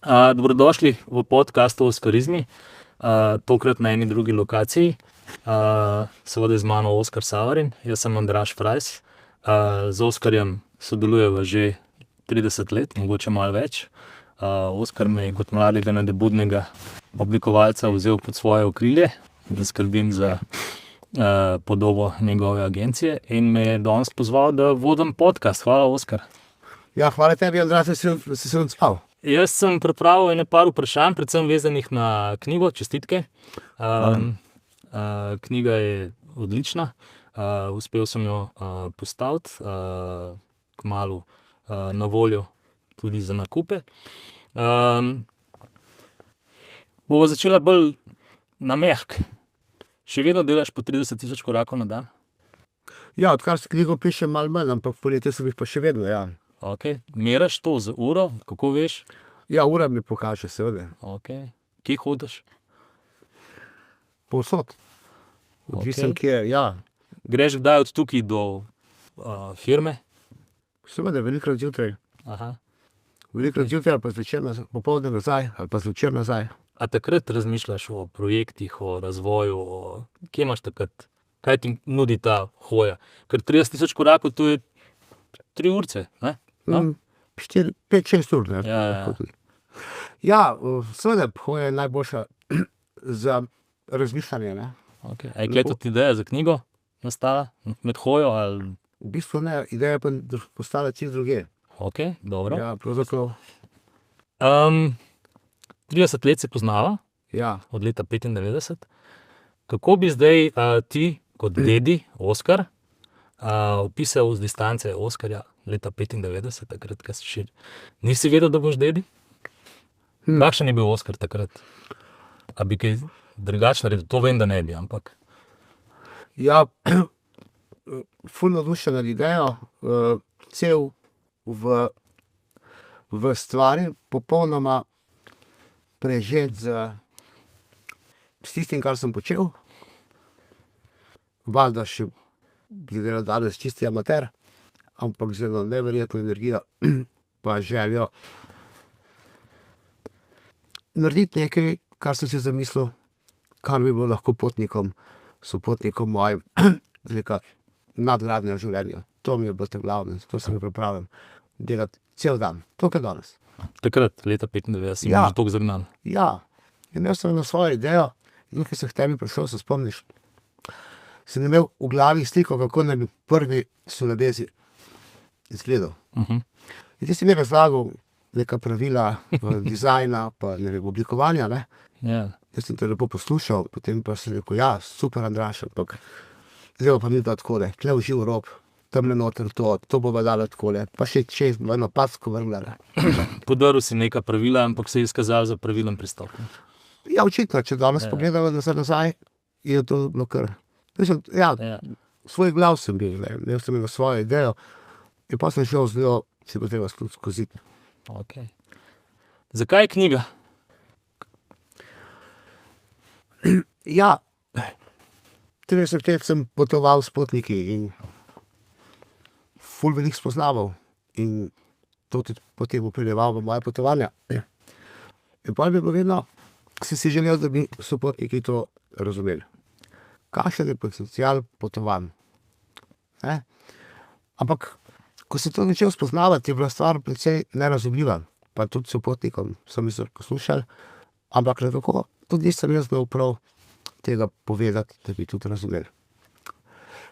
Dobrodošli v podkastu Oskarizmi, tokrat na eni drugi lokaciji. Seveda z mano Oskar Savarin, jaz sem Andraž Frais. Z Oskarjem sodelujeva že 30 let, mogoče malo več. Oskar me je kot mladega nadebudnega oblikovalca vzel pod svoje okrilje, da skrbim za podobo njegove agencije in me je danes pozval, da vodim podcast. Hvala, Oskar. Ja, hvala tebi, Andraž, da si se odzval. Jaz sem pripravil ene par vprašanj, predvsem vezanih na knjigo, čestitke. Knjiga je odlična, uspel sem jo postaviti, kmalu na voljo tudi za nakupe. Bova začela bolj na mehko. Še vedno delaš po 30.000 korakov na dan? Ja, odkar se knjigo pišem, malo manj, ampak poletje sem jih pa še vedno, ja. Okej. Meriš to z uro? Kako veš? Ja, ura mi pokaže, seveda. Okej. Kje hodiš? Povsod. Odvisno, kje, ja. Greš kdaj od tukaj do firme? Seveda, velikokrat zjutraj. Aha. Velikokrat zjutraj, ali pa zvečer popoldne nazaj, ali pa zvečer nazaj. A takrat razmišljaš o projektih, o razvoju, kje imaš takrat? Kaj ti nudi ta hoja? Ker 30.000 korakov, to je 3 urce, ne? No? 5-6 ur, ne. Ja. Ja, seveda, hoja je najboljša za razmišljanje, ne. Okej. A je kje tudi ideja za knjigo nastala med hojo ali? V bistvu ne, ideja pa postala čisto drugje. Okej, dobro. Ja, pravzaprav. 30 let se poznava, Ja. od leta 95. Kako bi zdaj ti kot dedi, Oskar, opisal z distance Oskarja leta 95, takrat, ko si še nisi vedel, da boš dedi? Kakšen je bil Oskar takrat? A bi kaj drugače naredil? To vem, da ne bi, ampak. Ja, ful navdušen nad idejo, cel v stvari, popolnoma prežet s tistim, kar sem počel. Valjda še glede na danes čisti amater, ampak z eno neverjetno energijo pa željo narediti nekaj, kar sem si zamislil, kar bi bilo lahko sopotnikom mojim neka nadgradnja v življenju. To mi je bilo glavno, zato sem pripravljen delati cel dan, to kot danes. Takrat, leta 95, si Ja. že toliko zagnan. Ja, in jaz sem na svojo idejo, in ko sem k tebi prišel, se spomniš, sem imel v glavi sliko, kako naj bi prvi suladezi izgledal. In ti si mi razlagal neka pravila dizajna, pa ne vem, oblikovanja, ne. Ja. Jaz sem te lepo poslušal, potem pa sem rekel, ja, super, Andraž, ampak zdaj pa ni bilo takole, tule v živ rob, tamle noter to bova dala takole, pa še čez eno packo vrgla, ne. Podaril si neka pravila, ampak se je izkazalo za pravilen pristop. Ja, očitno, če danes pogledamo nazaj, je to bilo kar. Mislim, ja, Ja. svoj glav sem bil, ne, imel sem eno svojo idejo in pa sem šel z njo, si bo treba skozi. Okej. Zakaj knjiga? Ja, 30 let sem potoval s potniki in ful veliko spoznaval in to tudi potem vpeljeval v moje potovanja. In pol bi bilo vedno, sem si želel, da bi sopotniki to razumeli. Kakšen je potencial potovanj, ne? Ampak, ko sem to začel spoznavati, je bila stvar precej nerazumljiva, pa tudi sopotnikom so mi poslušali, ampak nekako tudi nisem jaz znal prav tega povedati, da bi tudi razumeli.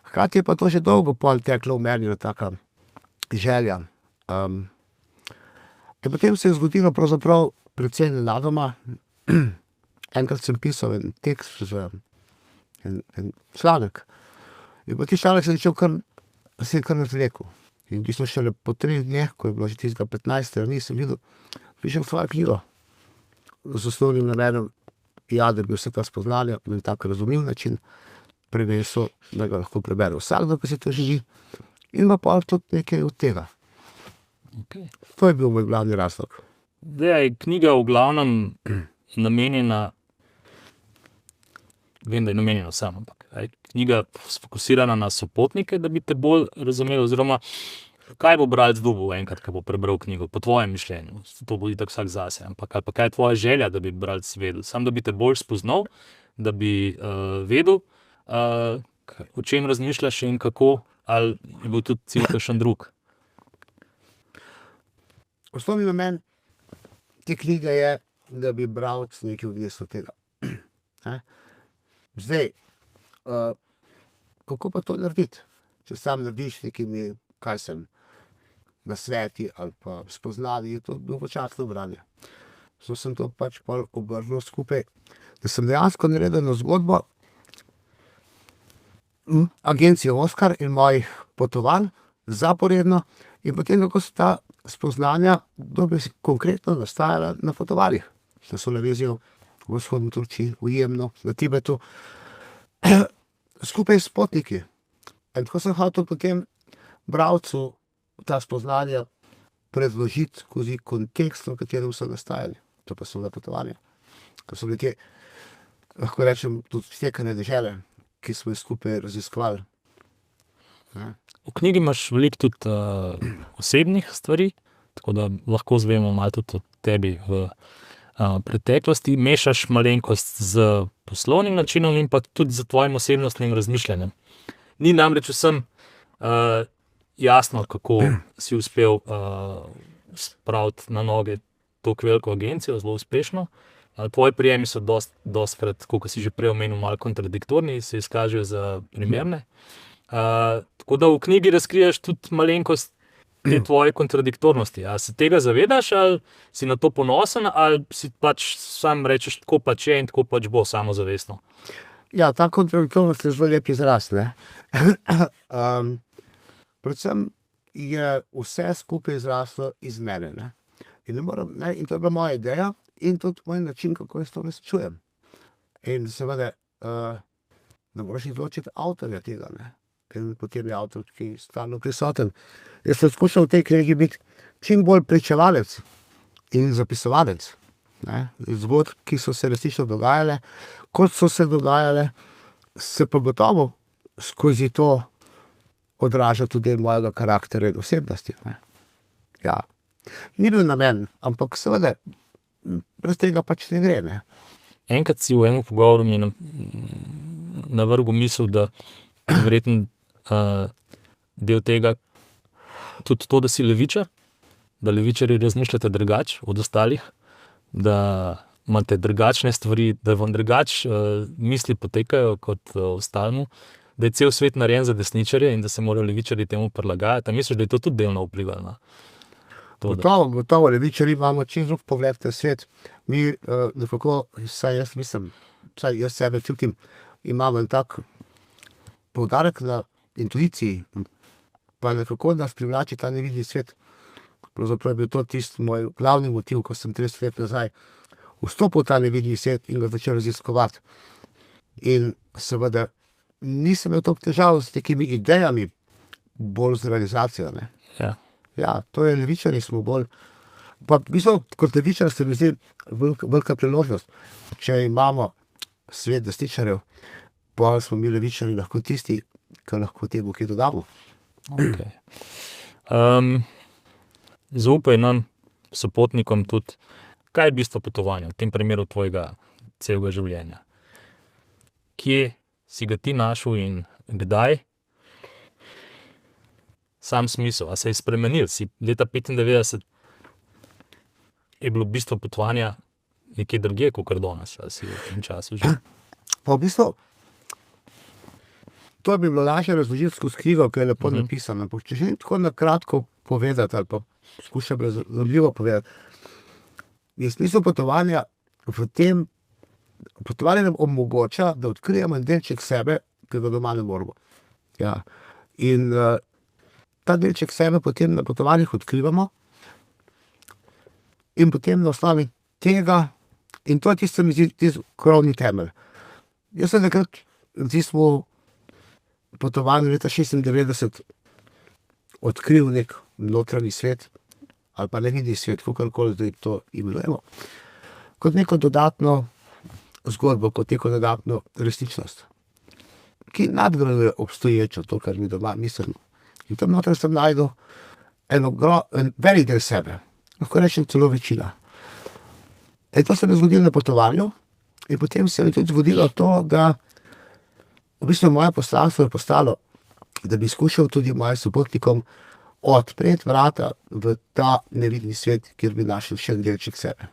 Hkrati je pa to že dolgo pol teklo v meni, taka želja. In potem se je zgodilo pravzaprav precej nenadoma. Enkrat sem pisal en tekst za en članek. In pa ti članek se je kar razvlekel. In v bistvu šele po 3 dneh, ko je bilo že tistega 15. nisem videl, pišem svojo knjigo. Z osnovnim namenom, ja, da bi vse to spoznali na tak razumljiv način prenesel, da ga lahko prebere vsakdo, ki si to želi, in pa pol tudi nekaj od tega. Okej. To je bil moj glavni razlog. Zdaj je knjiga v glavnem namenjena, vem, da je namenjena vsem, ampak je knjiga sfokusirana na sopotnike, da bi te bolj razumeli, oziroma Kaj bo bralec dobil enkrat, ko bo prebral knjigo, po tvojem mišljenju? To bo itak vsak zase, ampak ali pa kaj je tvoja želja, da bi bralec vedel? Samo da bi te bolj spoznal, da bi vedel, o čem razmišljaš in kako, ali je bil tudi cilj kakšen drug? Osnovni namen te knjige je, da bi bralec nekaj odnesel od tega. Zdaj, kako pa to narediti? Če sam narediš nekimi, nasveti ali pa spoznali, je to dolgočasno branje. Zato sem to pač pol obrnil skupaj, da sem dejansko naredil eno zgodbo agencije Oskar in mojih potovanj zaporedno in potem kako so ta spoznanja konkretno nastajala na potovanjih. Na Soleveziju, v vzhodni Turčiji, v Jemnu, na Tibetu, skupaj s potniki. In tako sem hotel potem bralcu ta spoznanja predložiti skozi kontekst, v katerem so nastajali. To pa so na potovanja. To so nekje, lahko rečem, tudi stekane dežele, ki smo jih skupaj raziskovali. V knjigi imaš veliko tudi osebnih stvari, tako da lahko izvemo malo tudi o tebi v preteklosti. Mešaš malenkost z poslovnim načinom in pa tudi z tvojim osebnostnim razmišljanjem. Ni namreč vsem jasno, kako si uspel spraviti na noge tako veliko agencijo, zelo uspešno. Tvoji prijemi so dostikrat, kot si že prej omenil, malo kontradiktorni, se izkažejo za primerne. Tako da v knjigi razkriješ tudi malenkost te tvoje kontradiktornosti. Ali se tega zavedaš, ali si na to ponosen, ali si pač sam rečeš, tako pač je in tako pač bo, samozavestno? Ja, ta kontradiktornost je zelo lep izraz, ne. Predvsem je vse skupaj izraslo iz mene, ne. In in to je bila moja ideja in tudi moj način, kako jaz to uresničujem. In seveda, ne moreš izločiti avtorja tega, ne. In potem je avtor, ki je stalno prisoten. Jaz sem skušal v tej knjigi biti čim bolj pričevalec in zapisovalec, ne. Zgodb, ki so se resnično dogajale, kot so se dogajale, se pa gotovo skozi to odraža tudi del mojega karakterja in osebnosti, ne. Ja. Ni bil namen, ampak seveda, brez tega pač ne gre, ne. Enkrat si v enem pogovoru mi navrgel misel, da verjetno del tega tudi to, da si levičar, da levičarji razmišljate drugače od ostalih, da imate drugačne stvari, da vam drugače misli potekajo kot ostalemu, da je cel svet narejen za desničarje in da se morajo levičarji temu prilagajati. A misliš, da je to tudi delno vplivalo na to? Gotovo, levičarji imamo čisto drug pogled na svet. Mi nekako, vsaj jaz mislim, vsaj jaz sebe čutim, imamo en tak poudarek na intuiciji, pa nekako nas privlači ta nevidni svet. Pravzaprav je bil to tisti moj glavni motiv, ko sem 30 let nazaj vstopil v ta nevidni svet in ga začel raziskovati. In seveda nisem imel toliko težav s takimi idejami, bolj z realizacijo, ne. Ja. Ja, to je levičarji smo bolj, pa v bistvu kot levičar se mi zdi velika priložnost. Če imamo svet desničarjev, pa smo mi levičarji lahko tisti, ki lahko temu kaj dodamo. Okej. Zaupaj nam, sopotnikom tudi, kaj je bistvo potovanja, v tem primeru tvojega celega življenja. Kje si ga ti našel in kdaj? Sam smisel, a se je spremenil? Si leta 95 je bilo bistvo potovanja nekje drugje kakor danes, ali si v tem času že? Pa v bistvu, to bi bilo lažje razložiti skozi knjigo, ki je lepo napisana. Ampak če želim tako na kratko povedati, ali pa skušam razumljivo povedati, je smisel potovanja v tem, potovanje nam omogoča, da odkrijemo en delček sebe, ki ga doma ne moremo. Ja. In ta delček sebe potem na potovanjih odkrivamo in potem na osnovi tega, in to je tisto, mi zdi, tisti krovni temelj. Jaz sem takrat v tistem potovanju leta 96 odkril nek notranji svet, ali pa nevidni svet, kakorkoli zdaj to imenujemo, kot neko dodatno zgodbo, kot neko dodatno resničnost, ki nadgrajuje obstoječo, to, kar mi doma mislimo. In tam noter sem našel en velik del sebe. Lahko rečem celo večina. In to se mi je zgodilo na potovanju in potem se mi je tudi zgodilo to, da v bistvu moje poslanstvo je postalo, da bi skušal tudi mojim sopotnikom odpreti vrata v ta nevidni svet, kjer bi našli še en delček sebe.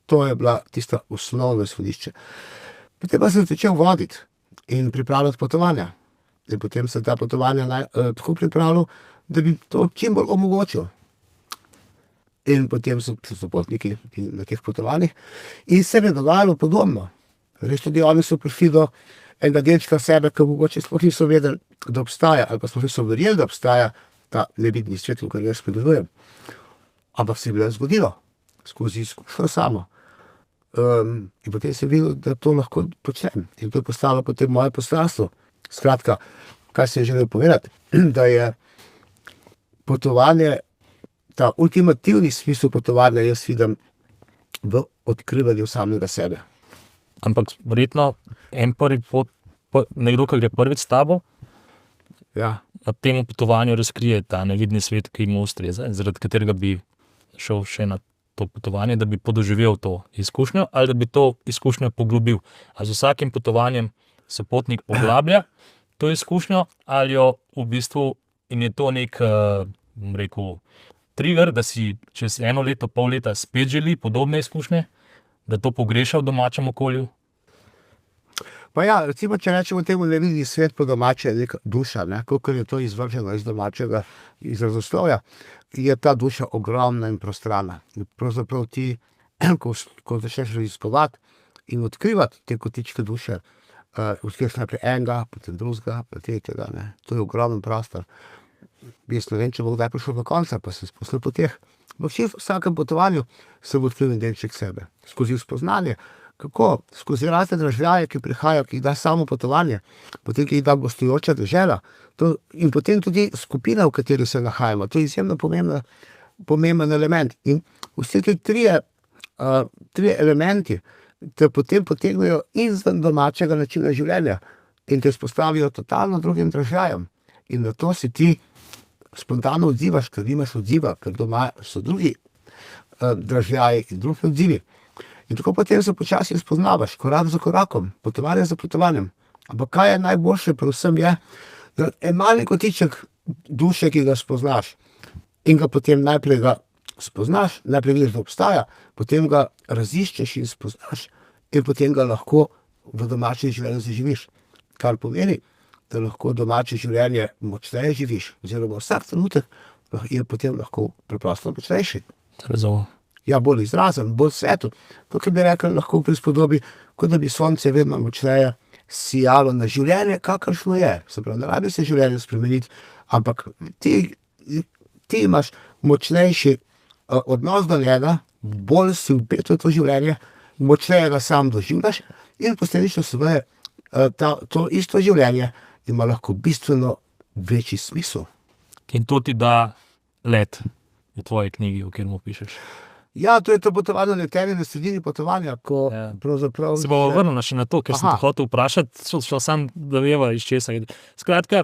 To je bila tista osnovno izhodišče. Potem pa sem začel voditi in pripravljati potovanja. In potem sem ta potovanja tako pripravljal, da bi to čim bolj omogočil. In potem so sopotniki na teh potovanjih in se mi je dogajalo podobno. Res tudi oni so prišli do enega delčka sebe, ki mogoče sploh niso vedeli, da obstaja, ali pa sploh niso verjeli, da obstaja ta nevidni svet, v katerem jaz pridelujem. Ampak se je bilo zgodilo skozi izkušnjo samo. In potem sem videl, da to lahko počnem. In to je postalo potem moje poslanstvo. Skratka, kaj sem želel povedati, da je potovanje, ta ultimativni smisel potovanja jaz vidim v odkrivanju samega sebe. Ampak verjetno nekdo, ki gre prvič s tabo, Ja. na tem potovanju razkrije ta nevidni svet, ki mu ustreza, zaradi katerega bi šel še na to potovanje, da bi podoživel to izkušnjo ali da bi to izkušnjo poglobil. A z vsakim potovanjem se potnik poglablja to izkušnjo ali jo v bistvu in je to nek, bom rekel, trigger, da si čez 1 leto, pol leta spet želi podobne izkušnje, da to pogreša v domačem okolju? Pa ja, recimo, če rečemo temu nevidni svet po domače, je neka duša, kakor je to izvrženo iz domačega izrazoslovja, je ta duša ogromna in prostrana. In pravzaprav ti, ko začneš raziskovati in odkrivati te kotičke duše, odkriješ najprej enega, potem drugega, potem tretjega, To je ogromen prostor. Jaz ne vem, če bo kdaj prišel do konca, pa sem spustil po teh. V vsakem potovanju sem odkril en delček sebe. Skozi spoznanje, kako skozi razne dražljaje, ki prihajajo, ki jih da samo potovanje, potem ki jih da gostujoča dežela, in potem tudi skupina, v kateri se nahajamo. To je izjemno pomemben element. In vsi ti trije elementi te potem potegnejo izven domačega načina življenja in te vzpostavijo totalno drugim dražljajem. In na to si ti spontano odzivaš, ker nimaš odziva, ker doma so drugi dražljaji in drugi odzivi. In tako potem se počasi spoznavaš, korak za korakom, potovanje za potovanjem. Ampak kaj je najboljše pri vsem je, da en mali kotiček duše, ki ga spoznaš in ga potem najprej ga spoznaš, najprej vidiš, da obstaja, potem ga raziščeš in spoznaš in potem ga lahko v domačem življenju zaživiš. Kar pomeni, da lahko domače življenje močneje živiš, oziroma vsak trenutek je potem lahko preprosto močnejši. Razumem. Ja, bolj izrazen, bolj svetel. Kot bi rekel, lahko v prispodobi, kot da bi sonce vedno močneje sijalo na življenje, kakršno je. Se pravi, ne rabi se življenje spremeniti, ampak ti imaš močnejši odnos do njega, bolj si vpet v to življenje, močneje ga sam doživljaš in posledično seveda to isto življenje ima lahko bistveno večji smisel. In to ti da let v tvoji knjigi, v katerem pišeš. Ja, to je to potovanje letenje na sredini potovanja, ko pravzaprav... Se bomo vrnili še na to, ker sem te hotel vprašati, šel sam, da veva iz česa. Skratka,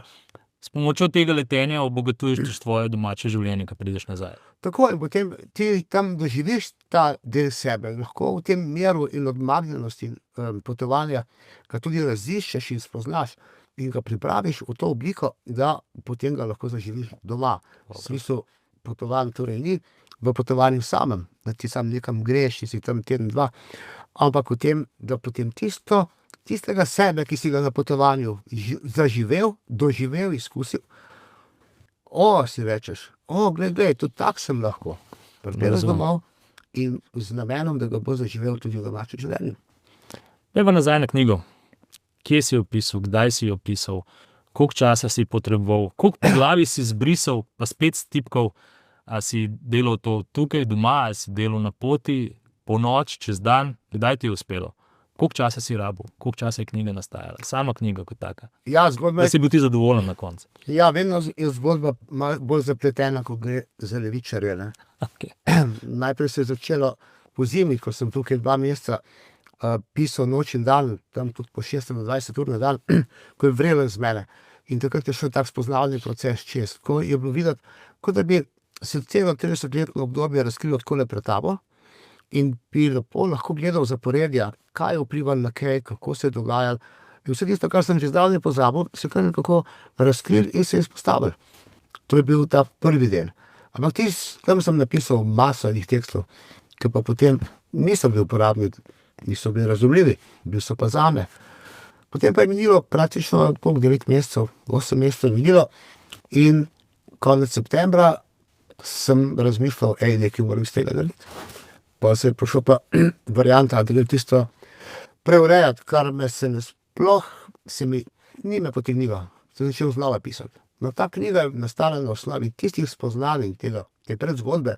s pomočjo tega letenja obogatuješ tvoje domače življenje, ko prideš nazaj. Tako, in potem ti tam doživiš ta del sebe, lahko v tem miru in odmaknjenosti potovanja, ga tudi raziščeš in spoznaš in ga pripraviš v to obliko, da potem ga lahko zaživiš doma. V smislu potovanj torej ni v potovanju samem, da ti sam nekam greš in si tam teden, 2, ampak v tem, da potem tistega sebe, ki si ga na potovanju zaživel, doživel, izkusil, si rečeš, glej, tudi tak sem lahko. Pripeleš domov in z namenom, da ga bo zaživel tudi v domačem življenju. Greva nazaj na knjigo. Kje si jo pisal, kdaj si jo pisal, koliko časa si potreboval, koliko po glavi si zbrisal, pa spet stipkal, a si delal to tukaj doma, a si delal na poti, po noč, čez dan, kdaj ti je uspelo? Koliko časa si rabil, koliko časa je knjiga nastajala, sama knjiga kot taka? Ja, zgodba Da si bil ti zadovoljen na koncu. Ja, vedno je zgodba bolj zapletena, ko gre za levičarje. Okay. Najprej se je začelo po zimi, ko sem tukaj 2 meseca pisal noč in dan, tam tudi po 26 ur na dan, ko je vrelo z mene. in takrat je šel tak spoznavalni proces čez. Ko je bilo videti, kot da bi se celo 30-letno obdobje razkrilo takole pred tabo in bi lepo lahko gledal zaporedja, kaj je vplivalo na kaj, kako se je dogajalo. In vse tisto, kar sem že zdavnaj pozabil, se kar nekako razkril in se je izpostavil. To je bil ta prvi del. Ampak tam sem napisal maso enih tekstov, ki pa potem niso bili uporabni, niso bili razumljivi, bili so pa zame. Potem pa je minilo praktično 9 mesecev, 8 mesecev minilo in konec septembra sem razmišljal, nekaj moram iz tega narediti. Pa se je prišel pa varianta, da gre tisto preurejati, kar me se ne sploh, ni me potegnilo. Sem začel znova pisati. No, ta knjiga je nastala na osnovi tistih spoznanj tega, te predzgodbe,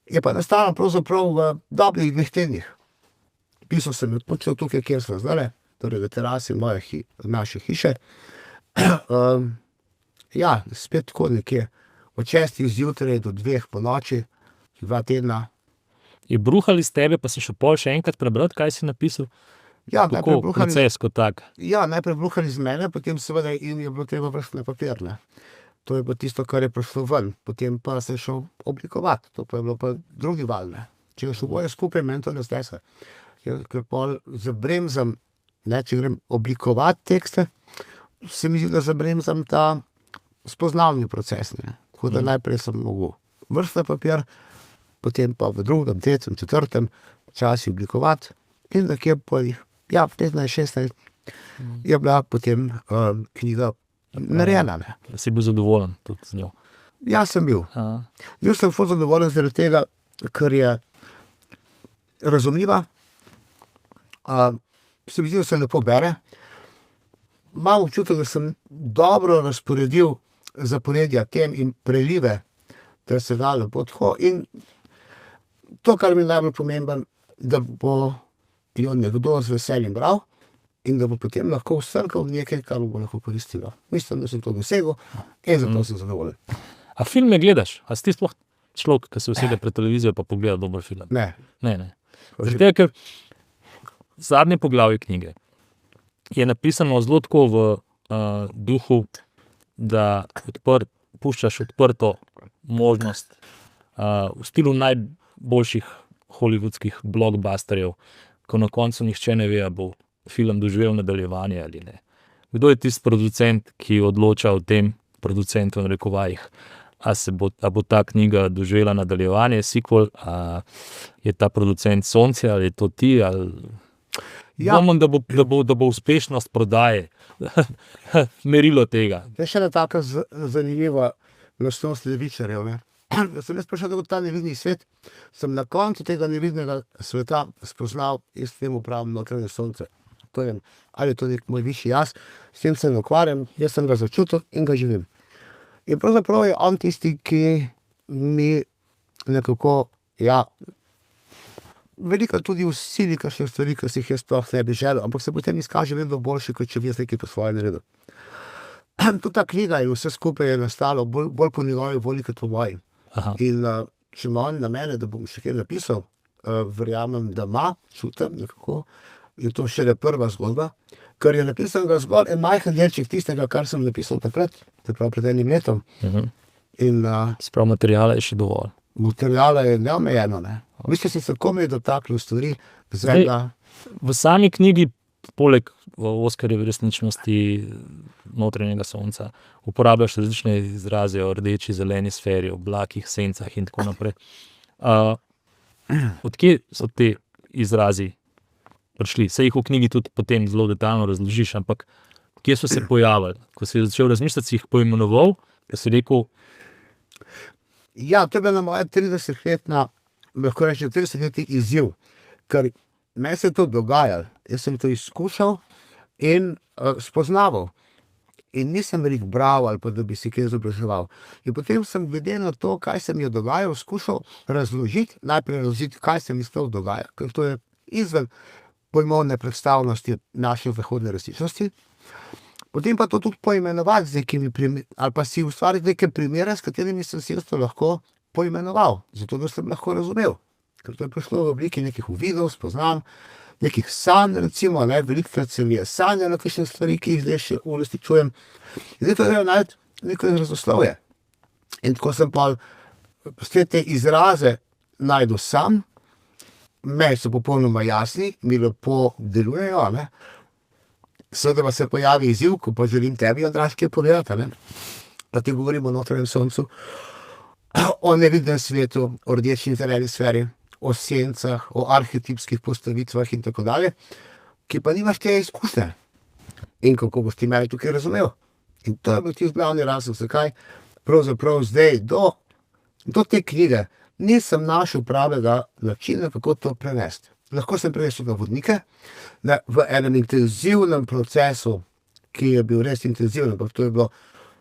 je pa nastala pravzaprav v dobrih 2 tednih. Pisal sem jo počel tukaj, kjer sem zdaj, torej v terasi naše hiše. Spet tako nekje od 6 zjutraj do 2 po noči, 2 tedna. Je bruhal iz tebe, pa si še pol še enkrat prebrati, kaj si napisal? Ja, Kako proces kot tak? Ja, najprej bruhali iz mene, potem seveda in je bilo treba vrsti na papir, ne. To je bilo tisto, kar je prišlo ven, potem pa se šel oblikovati, to pa je bilo pa drugi val, ne. Če je šlo boje skupaj, meni to ne stese. Ker pol zabremzam, ne, če grem oblikovati tekste, se mi zdi, da zabremzam ta spoznavni proces, ne. Tako da najprej sem mogel vrsti na papir, potem pa v 2., 3., 4. časi oblikovati in nekje po 15, 16 je bila potem knjiga narejena, ne. Si bil zadovoljen tudi z njo? Ja, sem bil. Bil sem ful zadovoljen zaradi tega, ker je razumljiva, se mi zdi, da se lepo bere. Imam občutek, da sem dobro razporedil zaporedja tem in prelive, da se da lepo tako. In to, kar mi je najbolj pomembno, da bo jo nekdo z veseljem bral in da bo potem lahko vsrkal nekaj, kar bo lahko koristilo. Mislim, da sem to dosegel in zato sem zadovoljen. A filme gledaš? A si ti sploh človek, ki se usede pred televizijo pa pogleda dober film? Ne. Ne. Zaradi tega, ker zadnje poglavje knjige je napisano zelo tako v duhu, da puščaš odprto možnost v stilu najboljših hollywoodskih blockbusterjev, ko na koncu nihče ne ve, a bo film doživel nadaljevanje ali ne. Kdo je tisti producent, ki odloča o tem, producentu v narekovajih, a bo ta knjiga doživela nadaljevanje, sequel, a je ta producent Sonce, ali je to ti, ali... Dvomim, da bo uspešnost prodaje merilo tega. To je še ena taka zanimiva lastnost levičarjev, ne. Da sem jaz prišel v ta nevidni svet, sem na koncu tega nevidnega sveta spoznal, jaz s tem upravljam notranje sonce. To je, ali je to nek moj višji jaz, s tem se ne ukvarjam, jaz sem ga začutil in ga živim. In pravzaprav je on tisti, ki mi nekako, veliko tudi vsili kakšne stvari, ki si jih jaz sploh ne bi želel, ampak se potem izkaže vedno boljše, kot če bi jaz nekaj po svoje naredil. Tudi ta knjiga in vse skupaj je nastalo bolj po njegovi volji, kot po moji. In če ima on na mene, da bom še kaj napisal, verjamem, da ima, čutim nekako, je to šele prva zgodba, ker je napisanega zgolj en majhen delček tistega, kar sem napisal takrat, tako pred enim letom. In Sprav materijala je še dovolj. Materijala je neomejeno, ne. V bistvu si se komaj dotaknil stvari, v sami knjigi, poleg Oskarjeve resničnosti notranjega sonca, uporabljaš različne izraze o rdeči, zeleni sferi, oblakih, sencah in tako naprej. Odkje so te izrazi prišli? Saj jih v knjigi tudi potem zelo detaljno razložiš, ampak kje so se pojavili? Ko si začel razmišljati, si jih poimenoval, da si rekel... Ja, to je bila moja 30-letna, lahko rečem 30-letni izziv, ker meni se je to dogajalo, jaz sem to izkušal in spoznaval. In nisem veliko bral ali pa da bi si kaj izobraževal. In potem sem glede na to, kaj se mi je dogajalo, skušal najprej razložiti, kaj se mi sploh dogaja, ker to je izven pojmovne predstavnosti naše zahodne resničnosti. Potem pa to tudi poimenovati z nekimi ali pa si ustvariti neke primere, s katerimi sem si to lahko poimenoval, zato da sem lahko razumel. Ker to je prišlo v obliki nekih uvidov, spoznanj, nekih sanj, recimo, ne, velikokrat se mi je sanjalo kakšne stvari, ki jih zdaj še uresničujem. Zdaj to je najti neko izrazoslovje. In tako sem pa vse te izraze najdu sam, meni so popolnoma jasni, mi lepo delujejo, ne. Seveda pa se pojavi izziv, ko pa želim tebi, Andraž, kaj povedati, ne. Da ti govorim o notranjem soncu, o nevidnem svetu, o rdeči in zeleni sferi, o sencah, o arhetipskih postavitvah in tako dalje, ki pa nimaš te izkušnje. In kako boš ti mene tukaj razumel? In to je bil tisti glavni razlog, zakaj pravzaprav zdaj do te knjige nisem našel pravega načina, kako to prenesti. Lahko sem prenesel vodnike, v enem intenzivnem procesu, ki je bil res intenziven, ampak to je bilo,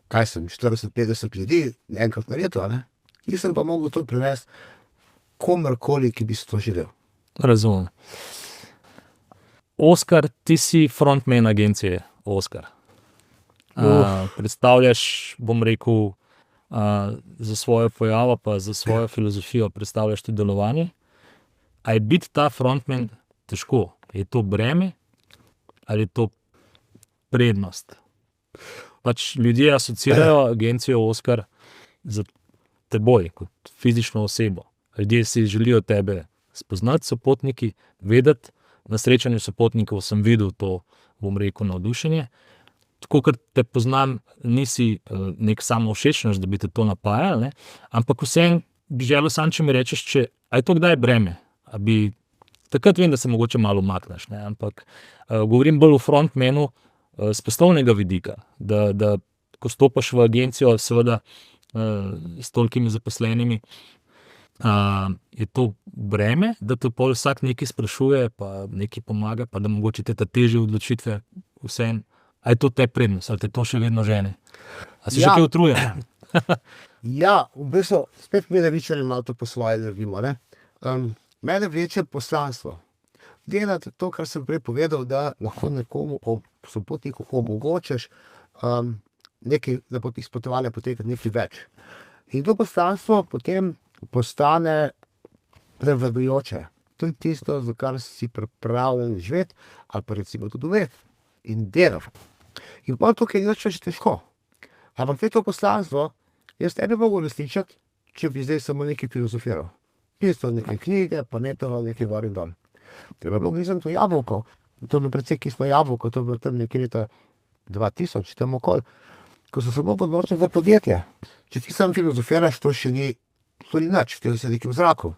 40-50 ljudi enkrat na leto, ne? Nisem pa mogel to prenesti komurkoli, ki bi si to želel. Razumem. Oskar, ti si frontman agencije Oskar. Predstavljaš, bom rekel, za svojo pojavo pa za svojo filozofijo predstavljaš tudi delovanje. A je biti ta frontman težko? Je to breme ali je to prednost? Pač ljudje asociirajo agencijo Oskar za teboj, kot fizično osebo. Ljudje si želijo tebe spoznati, sopotniki, vedeti. Na srečanju sopotnikov sem videl to, bom rekel, navdušenje. Tako, ker te poznam, nisi nek samovšečnež, da bi te to napajal, ne? Ampak vseeno bi želel samo, če mi rečeš, a je to kdaj breme? Takrat vem, da se mogoče malo umakneš, ne? Ampak govorim bolj o frontmanu s poslovnega vidika, da ko stopaš v agencijo, seveda s tolikimi zaposlenimi, je to breme, da te pol vsak nekaj sprašuje, pa nekaj pomaga, pa da mogoče te ta težje odločitve vseeno. A je to te prednost, ali te to še vedno žene? A si še kaj utrujen? Ja, v bistvu, spet mi levičarji malo to po svoje naredimo, ne. Mene vleče poslanstvo. Delati to, kar sem prej povedal, da lahko nekomu, sopotniku omogočiš nekaj, da bo tih potovanja potekati nekaj več. In to poslanstvo potem postane prevladujoče. To je tisto, za kar si pripravljen živeti, ali pa recimo tudi umeti in delati. In potem tukaj ni več težko. Ampak to poslanstvo jaz ne bi mogel uresničiti, če bi zdaj samo nekaj filozofiral. Pisal neke knjige, pa nekaj gor in dol. Treba bilo grizem to jabolko. To je bilo precej kislo jabolko, to je bilo tam nekje leta 2000, tam okoli. Ko so se mogli odločiti za podjetje. Če ti sam filozofiraš, to še ni nič, to je se nekaj v zraku.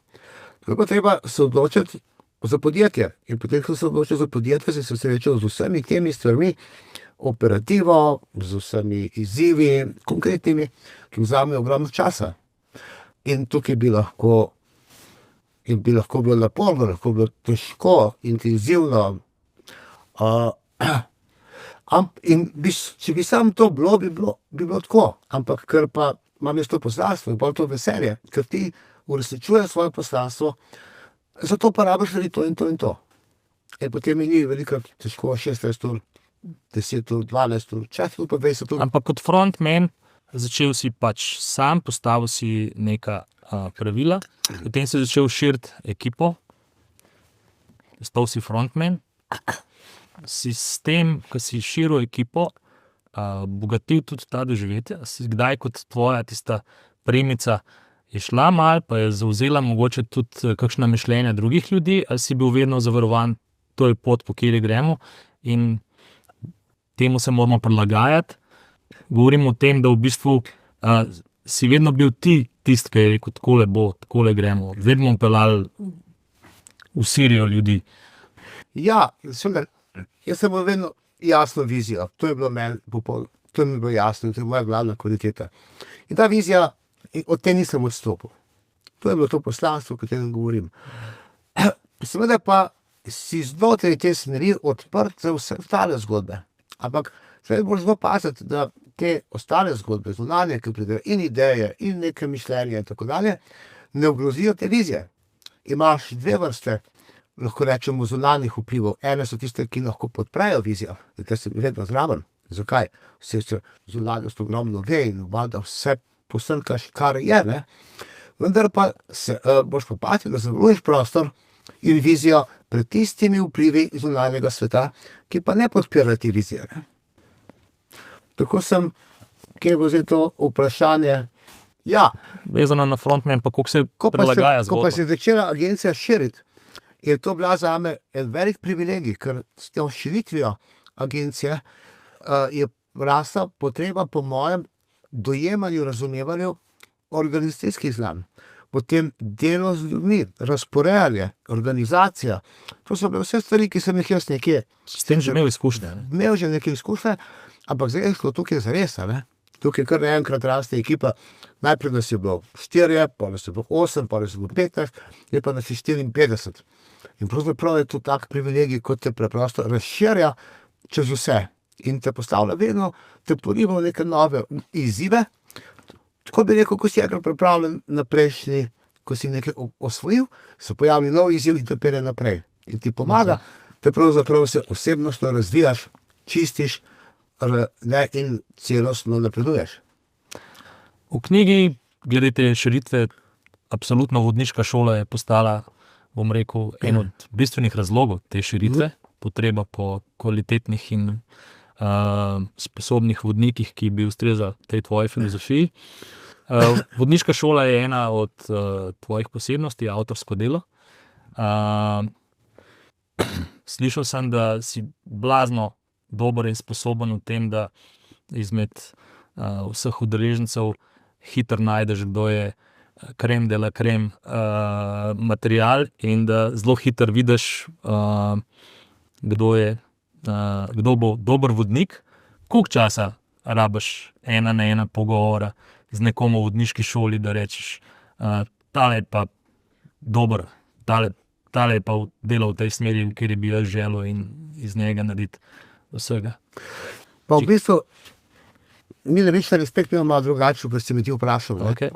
Tako treba se odločiti za podjetje. In potem, ko se odločil za podjetje, sem se srečal z vsemi temi stvarmi, operativo, z vsemi izzivi, konkretnimi, ki vzamejo ogromno časa. In tukaj bi lahko bilo naporno, lahko bilo težko, intenzivno. In če bi samo to bilo, bi bilo tako. Ampak ker pa imam jaz to poslanstvo in bolj to veselje, ker ti uresničuješ svoje poslanstvo, zato pa rabiš tudi to in to in to. In potem mi ni veliko težko 16 ur, 10 ur, 12 ur, včasih pa 20 ur. Ampak kot frontman začel si pač sam, postavil si neka pravila, potem si začel širiti ekipo, stal si frontman, si s tem, ko si širil ekipo, bogatil tudi ta doživetje, si kdaj kot tvoja tista premica je šla malo, pa je zavzela mogoče tudi kakšna mišljenja drugih ljudi, ali si bil vedno zavarovan, to je pot, po kateri gremo in temu se moramo prilagajati. Govorim o tem, da v bistvu si vedno bil ti tisti, ki je rekel, takole bo, takole gremo, vedno bomo peljali v Sirijo ljudi. Ja, jaz sem imel vedno jasno vizijo, to je bilo meni popolno, to mi je bilo jasno, to je moja glavna kvaliteta. In ta vizija, od te nisem odstopil. To je bilo to poslanstvo, o katerem govorim. Seveda pa si znotraj te smerije odprt za vse ostale zgodbe. Ampak seveda moraš zelo paziti, da te ostale zgodbe, zunanje, ki pridejo, in ideje, in neke mišljenje in tako dalje, ne ogrozijo te vizije. Imaš dve vrste, lahko rečemo, zunanjih vplivov. Ene so tiste, ki lahko podprejo vizijo, zato sem vedno zraven. Zakaj? Vse se zunanjost ogromno ve in valjda vse posrkaš, kar je, ne? Vendar pa boš pa pazil, da zavaruješ prostor in vizijo, pred tistimi vplivi zunanjega sveta, ki pa ne podpirajo te vizije. Tako sem, kje bo zdaj to vprašanje, ja, Vezano na frontman, pa koliko se ko pa prilagaja se, ko pa zgodba. se je začela agencija širiti, je to bila zame en velik privilegij, ker s tem širitvijo agencije je rasla potreba po mojem dojemanju, razumevanju organizacijskih znanj. Potem delo z ljudmi, razporejanje, organizacija. To so bile vse stvari, ki sem jih jaz nekje S tem že imel izkušnje. Ne? imel že nekaj izkušnje, ampak zdaj je šlo tukaj zares, ne? Tukaj kar naenkrat raste ekipa. Najprej nas je bilo 4, pa nas je bilo 8, pa nas je bilo 15, je pa nas je 54. In pravzaprav je to tak privilegij, kot te preprosto razširja čez vse in te postavlja vedno, te poriva v neke nove izzive. Tako bi rekel, ko si enkrat pripravljen na prejšnji, ko si nekaj osvojil, se pojavi nov izziv in te pelje naprej. In ti pomaga, te pravzaprav se osebnostno razvijaš, čistiš, ne, in celostno napreduješ. V knjigi, glede te širitve, absolutno vodniška šola je postala, bom rekel, en od bistvenih razlogov te širitve, potreba po kvalitetnih in sposobnih vodnikih, ki bi ustrezali tej tvoji filozofiji. Vodniška šola je ena od tvojih posebnosti, avtorsko delo. Slišal sem, da si blazno dober in sposoben v tem, da izmed vseh udeležencev hitro najdeš, kdo je krem de la krem material in da zelo hitro vidiš, kdo bo dober vodnik. Koliko časa rabiš 1-na-1 pogovora z nekom v vodniški šoli, da rečeš, tale je pa dober, tale je pa delal v tej smeri, kjer je bi jaz želel in iz njega narediti vsega. Pa v bistvu, mi ne veš, respekt imamo malo drugače, ker si me ti vprašal. Okay.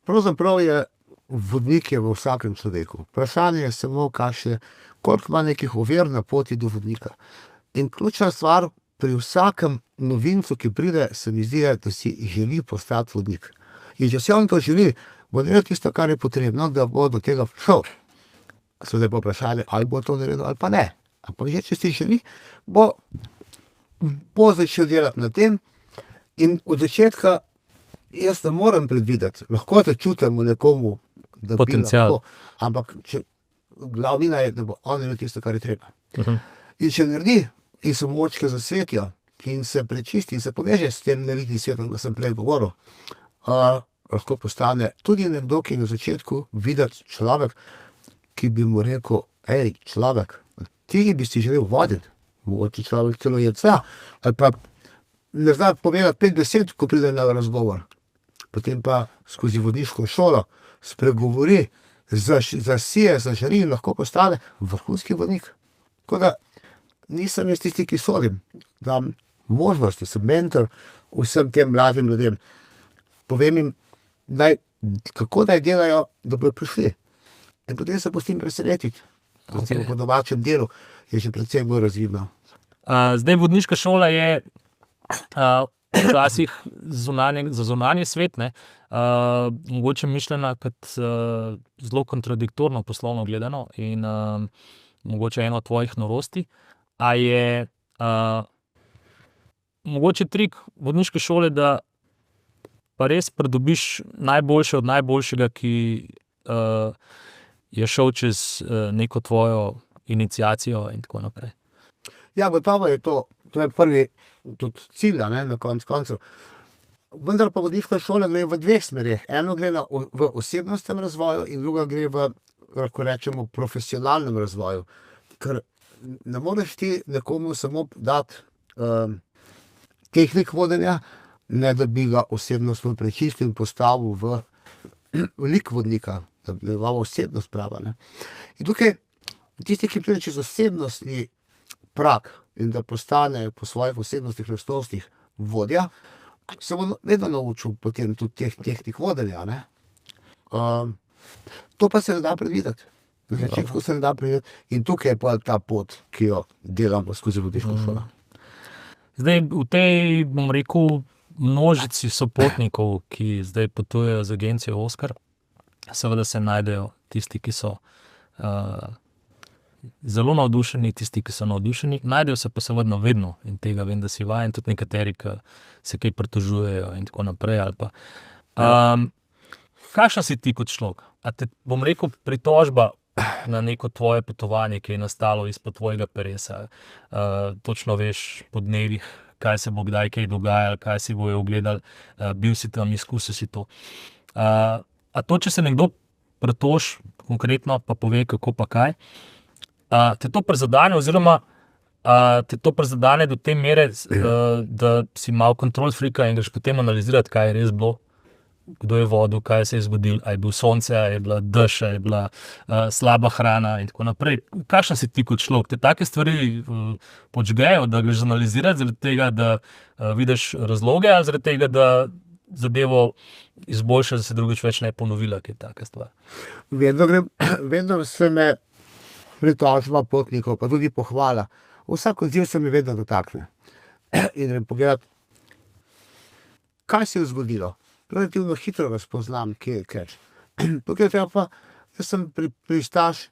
Pravzaprav je vodnik je v vsakem človeku. Vprašanje je samo, koliko ima nekih ovir na poti do vodnika. In ključna stvar pri vsakem novincu, ki pride, se mi zdi, da si želi postati vodnik. In če se on to želi, bo naredil tisto, kar je potrebno, da bo do tega šel. Sedaj pa vprašanje, ali bo to naredil ali pa ne. Ampak že, če si želi, bo začel delati na tem in od začetka jaz ne morem predvideti, lahko te čutim v nekomu, da Potencial. bi lahko, ampak glavnina je, da bo on naredil tisto, kar je treba. In če naredi, in se močke zasvetijo, in se prečisti, in se poveže s tem nevidnim svetom, da sem prej govoril, lahko postane tudi nekdo, ki je na začetku videti človek, ki bi mu rekel, človek, ti bi si želel voditi, mogoče človek celo je vse, ali pa ne zna povedati 5 besed, ko pride na razgovor. Potem pa skozi vodniško šolo spregovori, zasije, zažari in lahko postane vrhunski vodnik. Tako da nisem jaz tisti, ki sodim, dam možnosti, sem mentor vsem tem mladim ljudem. Povem jim, kako naj delajo, da bodo prišli. In potem se pustim presenetiti. Okay. Po domačem delu je že predvsem bolj razvidno. Zdaj vodniška šola je včasih za zunanji svet, ne, mogoče mišljena kot zelo kontradiktorno poslovno gledano in mogoče eno od tvojih norosti. A je mogoče trik vodniške šole, da pa res pridobiš najboljše od najboljšega, ki je šel čez neko tvojo iniciacijo in tako naprej. Ja, gotovo je to je prvi tudi cilj, ne, na koncu. Vendar pa vodniška šola gre v dveh smerih. Eno gre v osebnostnem razvoju in druga gre v, lahko rečemo, profesionalnem razvoju. Ker ne moreš ti nekomu samo dati tehnik vodenja, ne da bi ga osebnostno prečistil in postavil v lik vodnika, da bi bila osebnost prava. Ne. In tukaj tisti, ki pride čez osebnostni prak in da postane po svojih osebnostnih lastnostih vodja, se bo vedno naučil potem tudi teh tehnik vodenja. Ne. To pa se ne da predvideti. Na začetku se ne da predvideti. In tukaj je pa ta pot, ki jo delamo skozi vodniško šolo. Zdaj, v tej, bom rekel, množici sopotnikov, ki zdaj potujejo z agencijo Oskar, seveda se najdejo tisti, ki so zelo navdušeni, tisti, ki so navdušeni, najdejo se pa seveda vedno in tega vem, da si vajen, tudi nekateri, ki se kaj pritožujejo in tako naprej. Ali pa. Kakšen si ti kot človek? A te, bom rekel, pritožba na neko tvoje potovanje, ki je nastalo izpod tvojega peresa, točno veš po dnevih, kaj se bo kdaj kaj dogajalo, kaj si bojo ogledali, bil si tam, izkusil si to. A to, če se nekdo pritoži konkretno, pa pove, kako pa kaj, te to prizadene oziroma te to prizadene do te mere, da si malo control freaka in greš potem analizirati, kaj je res bilo, kdo je vodil, kaj se je zgodilo, a je bil sonce, a je bila dež, a je bila slaba hrana in tako naprej. Kakšen si ti kot človek? Te take stvari počgejo, da greš analizirati zaradi tega, da vidiš razloge, ali zaradi tega, da zadevo izboljša, da se drugič več ne ponovila, kaj je taka stvar? Vedno se me pritožba potnikov, pa tudi pohvala. Vsak odziv se mi vedno dotakne. In grem pogledat, kaj se je zgodilo. Relativno hitro razpoznam, kje je catch. Tukaj treba pa, jaz sem pristaš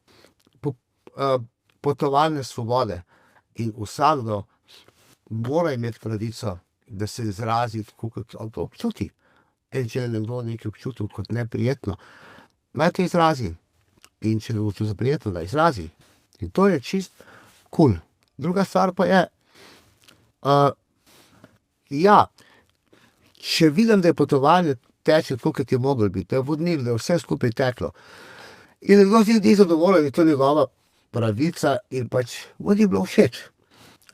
potovalne svobode in vsakdo mora imeti pravico, da se izrazi tako, kot on to občuti. In če je nekdo nekaj občutil kot neprijetno, naj te izrazi. In če je občutil za prijetno, da izrazi. In to je čist cool. Druga stvar pa je, če vidim, da je potovanje teče tako, kot je moglo biti, da je vodnik, da je vse skupaj teklo. In nekdo si ni zadovoljen, je to njegova pravica in pač mu ni bilo všeč.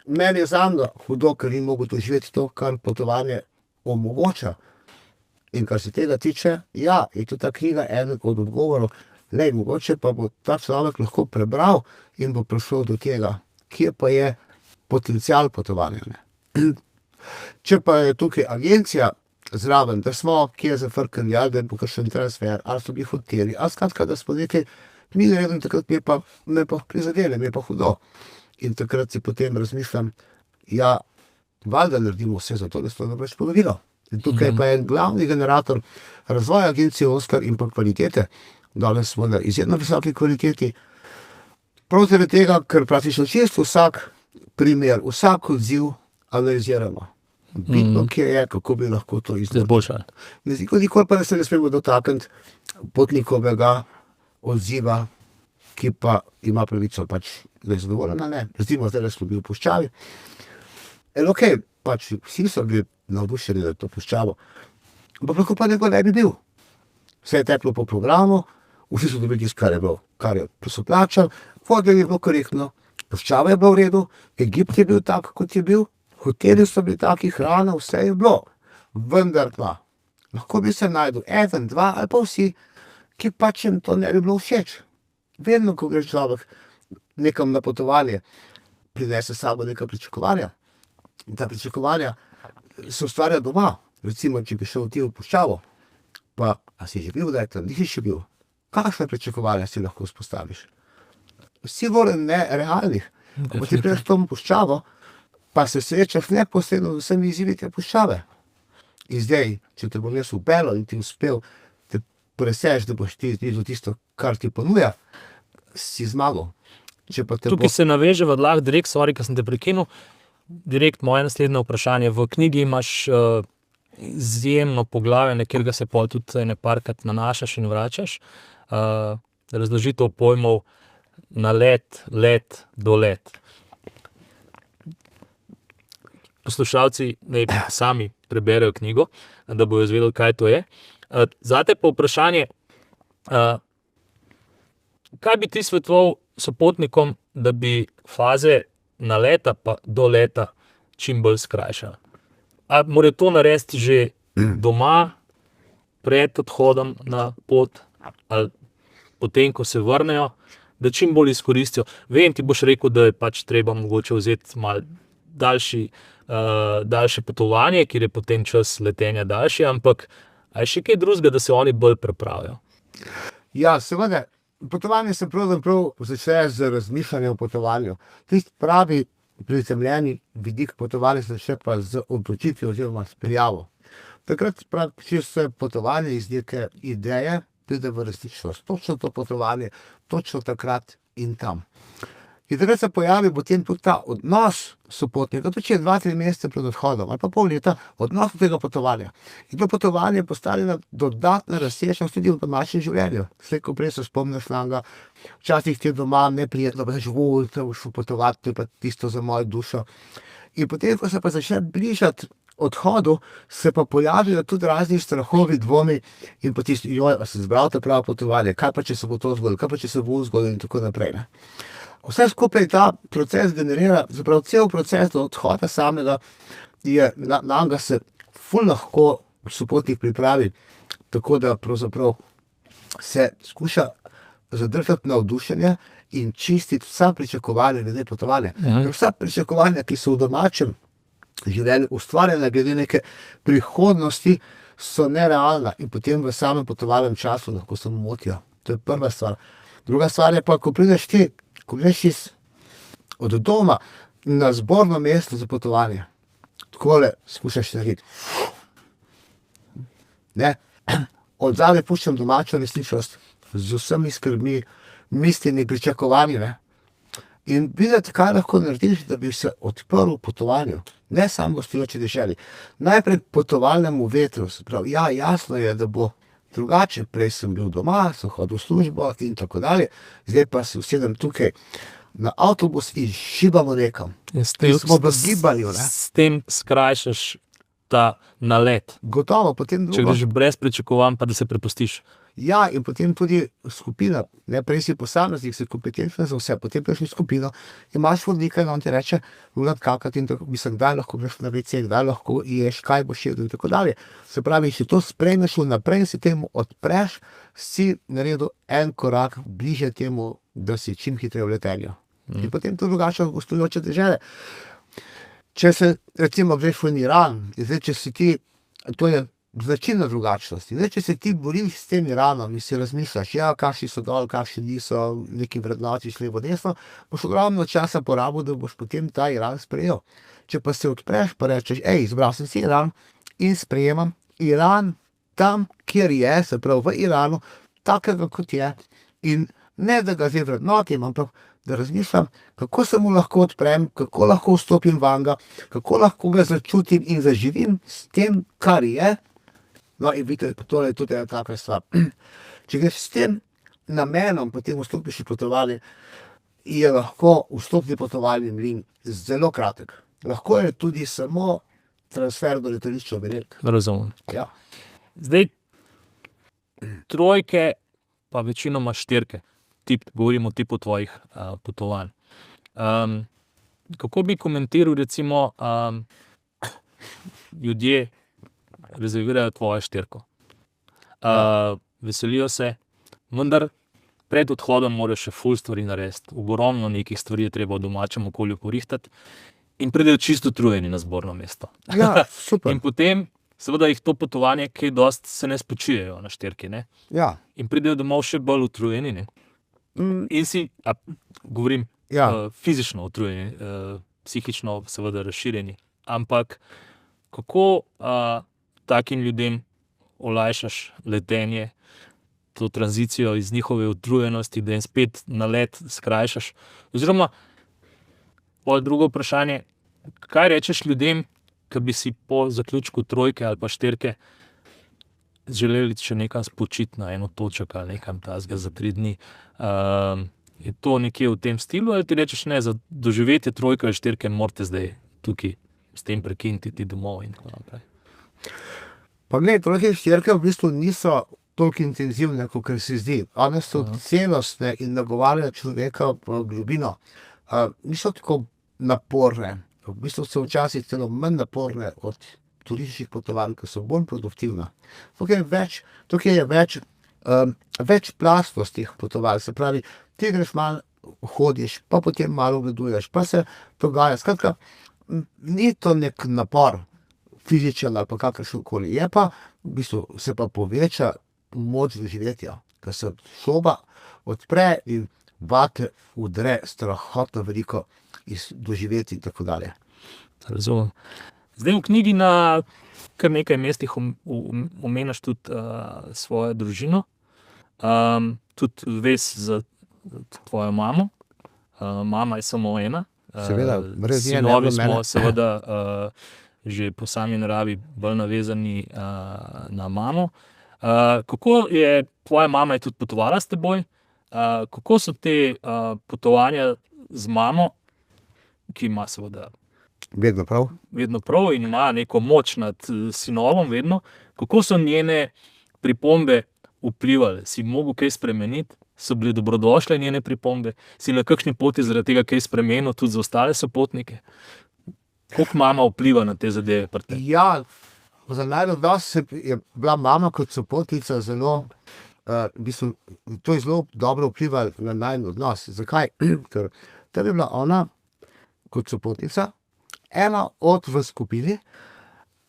Meni je zamno hudo, ker ni mogel doživeti to, kar potovanje omogoča. In kar se tega tiče, je tudi ta knjiga eden od odgovorov, mogoče pa bo ta človek lahko prebral in bo prišel do tega, kje pa je potencial potovanja. Če pa je tukaj agencija zraven, da smo kje zafrkani, ali da je bo kakšen transfer, ali so bili hoteli, ali skratka, da smo nekaj mi naredili, takrat me pa prizadene, me pa hudo. In takrat si potem razmišljam, valjda naredimo vse za to, da se to ne bo več ponovilo. In tukaj pa je en glavni generator razvoja agencije Oskar in pa kvalitete. Danes smo na izjemno visoki kvaliteti. Prav zaradi tega, ker praktično čisto vsak primer, vsak odziv analiziramo. Bitno, kje je, kako bi lahko to izboljšali. Nikoli pa se ne smemo dotakniti potnikovega odziva, ki pa ima pravico pač nezadovoljena, ne. Recimo, zdaj smo bili v puščavi. Pač vsi so bili navdušeni nad to puščavo. Ampak lahko pa nekdo ne bi bil. Vse je teklo po programu, vsi so dobili tisto, kar so plačali, vodenje je bilo korektno, puščava je bila v redu, Egipt je bil tak, kot je bil, hoteli so bili taki, hrana, vse je bilo. Vendar pa, lahko bi se našel eden, dva ali pa vsi, ki pač jim to ne bi bilo všeč. Vedno, ko gre človek nekam na potovanje, prinese s sabo neka pričakovanja. In ta pričakovanja se ustvarja doma. Recimo, če bi šel ti v puščavo, pa a si že bil, nisi še bil, kakšne pričakovanja si lahko vzpostaviš? Vsi bolj nerealnih. Ko ti prideš v to puščavo, pa se srečaš neposredno z vsemi izzivi te puščave. In zdaj, če te bom jaz upelo in ti uspel, te preseš, da boš ti videl tisto, kar ti ponuja, si zmagal. Tukaj se naveževa lahko direkt, ker sem te prekinil, direkt moje naslednje vprašanje. V knjigi imaš izjemno poglavje, na katerega se pol tudi parkrat nanašaš in vračaš. Razložitev pojmov nalet, let, dolet. Poslušalci naj sami preberejo knjigo, da bojo izvedeli, kaj to je. Zate pa vprašanje, kaj bi ti svetoval sopotnikom, da bi faze naleta pa doleta čim bolj skrajšali? A morajo to narediti že doma, pred odhodom na pot, ali potem, ko se vrnejo, da čim bolj izkoristijo? Vem, ti boš rekel, da je pač treba mogoče vzeti malo daljše potovanje, kjer je potem čas letenja daljši, ampak a je še kaj drugega, da se oni bolj pripravijo? Seveda. Potovanje se pravzaprav začne z razmišljanjem o potovanju. Tisti pravi prizemljeni vidik potovanja se začne pa z odločitvijo oziroma s prijavo. Takrat praktično se potovanje iz neke ideje pride v resničnost. Točno to potovanje, točno takrat in tam. In takrat se pojavi potem tudi ta odnos sopotnika, tudi če je 2-3 mesece pred odhodom ali pa pol leta, odnos do tega potovanja. In to potovanje postane ena dodatna razsežnost tudi v domačem življenju. Slej ko prej se spomniš nanega, včasih ti je doma neprijetno, pa rečeš, te boš šel potovati, to je pa tisto za mojo dušo. In potem, ko se pa začne bližati odhodu, se pa pojavijo tudi razni strahovi, dvomi in pa tisti, a sem izbral to pravo potovanje, kaj pa če se bo to zgodilo, kaj pa če se bo zgodilo in tako naprej. Ne? Vse skupaj ta proces generira, zapravo cel proces do odhoda samega je, nanega se ful lahko sopotnik pripravi, tako da pravzaprav se skuša zadržati navdušenje in čistiti vsa pričakovanja glede potovanja. Vsa pričakovanja, ki so v domačem življenju ustvarjena glede neke prihodnosti, so nerealna in potem v samem potovalnem času lahko se motijo. To je prva stvar. Druga stvar je pa, ko greš od doma na zborno mesto za potovanje, takole skušaš narediti. Ne? Od zadaj puščam domačo resničnost z vsemi skrbmi, mislimi, pričakovanji, ne? In videti, kaj lahko narediš, da bi se odprl potovanju. Ne samo gostujoči deželi. Najprej potovalnemu vetru, se pravi, ja, jasno je, da bo drugače. Prej sem bil doma, sem hodil v službo in tako dalje. Zdaj pa se usedem tukaj na avtobus in šibamo nekam. Smo v gibanju, ne? S tem skrajšaš ta nalet. Gotovo, potem drugo. Če greš brez pričakovanj, pa da se prepustiš. Ja, in potem tudi skupina, ne, prej si posameznik, si kompetenčen za vse, potem greš v skupino, imaš vodnika in on ti reče, Vlad, kakati in tako, mislim, kdaj lahko greš na WC, kdaj lahko ješ, kaj boš jedel in tako dalje. Se pravi, če to sprejmeš vnaprej in si temu odpreš, si naredil en korak bliže temu, da si čim hitreje v letenju. In potem to drugače gostujoče dežele. Če se, recimo, greš v Iran, zdaj, če si ti, to je značilna drugačnost. Zdaj, če se ti boriš s tem Iranom in si razmišljaš, ja, kakšni so dol, kakšni niso, neki vrednotiš levo, desno, boš ogromno časa porabil, da boš potem ta Iran sprejel. Če pa se odpreš, pa rečeš, izbral sem si Iran in sprejemam Iran tam, kjer je, se pravi v Iranu, takega kot je, in ne, da ga zdaj vrednotim, ampak da razmišljam, kako se mu lahko odprem, kako lahko vstopim vanga, kako lahko ga začutim in zaživim s tem, kar je. No, in vidite, to je tudi ena taka stvar. Če greš s tem namenom, potem vstopiš v potovanje, je lahko vstopni potovalni mlin zelo kratek. Lahko je tudi samo transfer do letališča Benetk. Razumem. Ja. Zdaj, trojke, pa večinoma štirke, govorimo o tipu tvojih potovanj. Kako bi komentiral, recimo, ljudje rezervirajo tvojo štirko. Veselijo se, vendar pred odhodom moraš še ful stvari narediti. Ogromno nekih stvari je treba v domačem okolju porihtati in pridejo čisto utrujeni na zborno mesto. Ja, super. In potem, seveda jih to potovanje, kaj dosti se ne spočijejo na štirki, ne? Ja. In pridejo domov še bolj utrujeni, ne? In si, govorim, fizično utrujeni, psihično seveda razširjeni. Ampak kako takim ljudem olajšaš letenje, to tranzicijo iz njihove utrujenosti, da jim spet nalet skrajšaš? Oziroma, drugo vprašanje, kaj rečeš ljudem, ki bi si po zaključku trojke ali pa štirke želeli še nekam spočiti na eno točko ali nekam tazga za 3 dni. Je to nekje v tem stilu ali ti rečeš, ne, za doživetje trojke ali štirke morate zdaj tukaj s tem prekiniti domov in tako naprej? Pa gled, trojke in štirke v bistvu niso toliko intenzivne, kot se zdi. One so celostne in nagovarjajo človeka v globino. Niso tako naporne. V bistvu so včasih celo manj naporne od turističnih potovanj, ki so bolj produktivna. Tukaj je več plastov teh potovanj, se pravi, ti greš malo, hodiš, pa potem malo obleduješ, pa se dogaja. Skratka, ni to nek napor fizičen ali pa kakršenkoli. Je pa, v bistvu, se pa poveča moč doživetja, ker se soba odpre in vate udre strahotno veliko iz doživeti in tako dalje. Razumem. Zdaj v knjigi na kar nekaj mestih omenjaš tudi svojo družino, tudi vez z tvojo mamo. Mama je samo ena. Seveda, brez nje ne bi Sinovi bilo mene. smo seveda že po sami naravi bolj navezani na mamo. Kako je tvoja mama je tudi potovala s teboj? Kako so te potovanja z mamo, ki ima seveda Vedno prav. vedno prav in ima neko moč nad sinovom vedno, kako so njene pripombe vplivale? Si mogel kaj spremeniti? So bile dobrodošle njene pripombe? Si na kakšni poti zaradi tega kaj spremenil tudi za ostale sopotnike? Koliko mama vpliva na te zadeve pri tebi? Ja, za najbolj odnos je bila mama kot sopotnica zelo, v bistvu, to je zelo dobro vplivalo na najin odnos. Zakaj? Ker tam je bila ona kot sopotnica ena od v skupini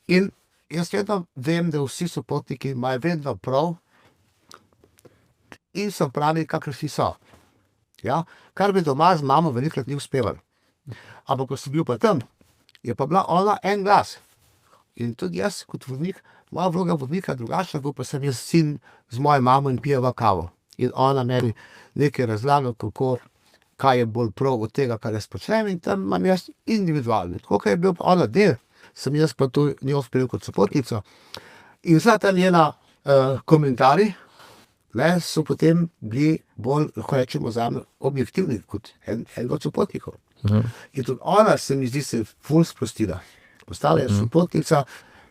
in jaz vedno vem, da vsi sopotniki imajo vedno prav in so pravi, kakršni so. Ja? Kar bi doma z mamo velikokrat ni uspevalo. Ampak ko sem bil pa tam, je pa bila ona en glas. In tudi jaz kot vodnik, moja vloga vodnika drugačna, bo pa sem jaz sin z mojo mamo in pijeva kavo. In ona meni nekaj razlaga, kaj je bolj prav od tega, kar jaz počnem, in tam imam jaz individualno. Tako, kot je bil pa ona del, sem jaz pa to njo sprejel kot sopotnico. In vsa ta njena komentarji, so potem bili bolj, lahko rečemo, zame objektivni kot enega od sopotnikov. In tudi ona se mi zdi se ful sprostila. Postala je sopotnica,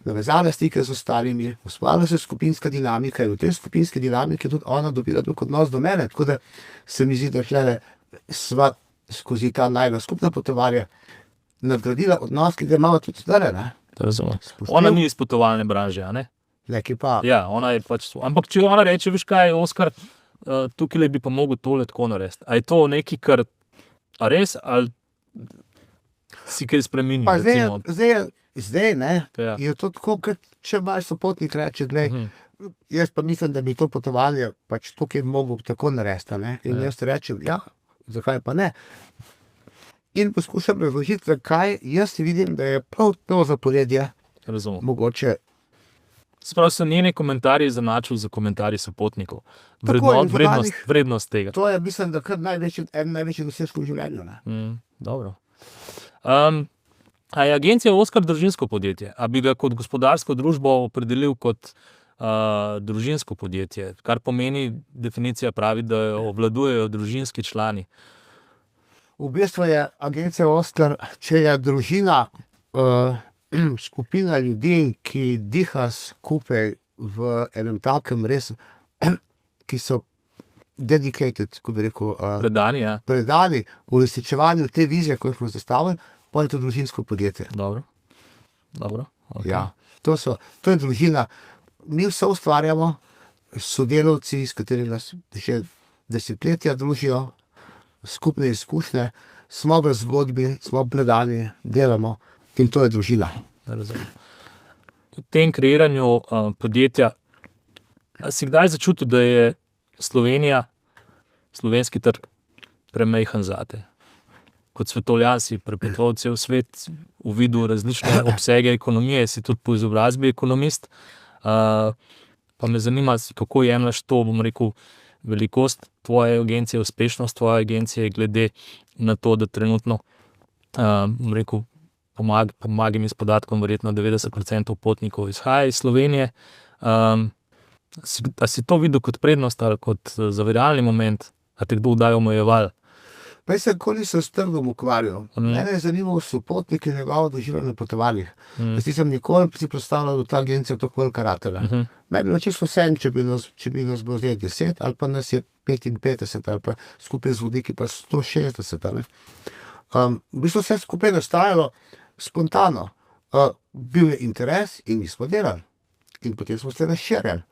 navezala stike z ostalimi, ustvarila se skupinska dinamika in v tej skupinski dinamiki je tudi ona dobila drug odnos do mene, tako da se mi zdi, da tlele sva skozi ta najna skupna potovanja nadgradila odnos, ki ga imamo tudi zdaj, ne. Razumem. Ona ni iz potovalne branže, a ne? Neki pa. Ja, ona je pač, ampak če ona reče, veš kaj, Oskar, tukaj bi pa mogel tole tako narediti. A je to nekaj, kar, a res, ali si kaj spremenil? Pa recimo? zdaj, ne, Ja. je to tako, kot če imaš sopotnik reče, glej, jaz pa mislim, da mi to potovanje pač tukaj mogel tako narediti, ne. In jaz rečem, ja, zakaj pa ne. In poskušam razložiti, zakaj jaz vidim, da je prav to zaporedje Razumem. mogoče. Sprav so njeni komentarji zanačili za komentarji sopotnikov. Tako je, in Vrednost tega. To je, mislim, da kar en največji dosežek v življenju, ne. Dobro. A je agencija Oskar družinsko podjetje? A bi ga kot gospodarsko družbo opredelil kot družinsko podjetje? Kar pomeni, definicija pravi, da jo obvladujejo družinski člani. V bistvu je agencija Oskar, če je družina, skupina ljudi, ki diha skupaj v enem takem res, ki so dedicated, ko bi rekel, Predani, ja. predani v uresničevanju te vizije, ko smo zastavili, pa je to družinsko podjetje. Dobro. Okay. Ja, to je družina. Mi vse ustvarjamo, sodelavci, s katerimi nas že desetletja družijo, skupne izkušnje, smo v zgodbi, smo predani, delamo in to je družina. Razumem. V tem kreiranju podjetja si kdaj začutil, da je Slovenija, slovenski trg premajhen zate? Kot svetovljan si prepotoval cel svet, uvidel različne obsege ekonomije, si tudi po izobrazbi ekonomist. Pa me zanima, kako jemlješ to, bom rekel, velikost tvoje agencije, uspešnost tvoje agencije glede na to, da trenutno, bom rekel, pomagam iz podatkom, verjetno 90% potnikov izhaja iz Slovenije. A si to videl kot prednost ali kot zaviralni moment? A te kdo kdaj omejeval? Pa jaz se nikoli nisem s trgom ukvarjal. Mene je zanimal sopotnik in njegovo doživljanje na potovanjih. Jaz nisem nikoli si predstavljal, da ta agencija tako velika ratela. Meni je čisto vseeno, če bi nas bilo zdaj 10 ali pa nas je 55 ali pa skupaj z vodniki pa 160, a ne. V bistvu vse skupaj nastajalo spontano. Bil je interes in mi smo delali. In potem smo se razširjali.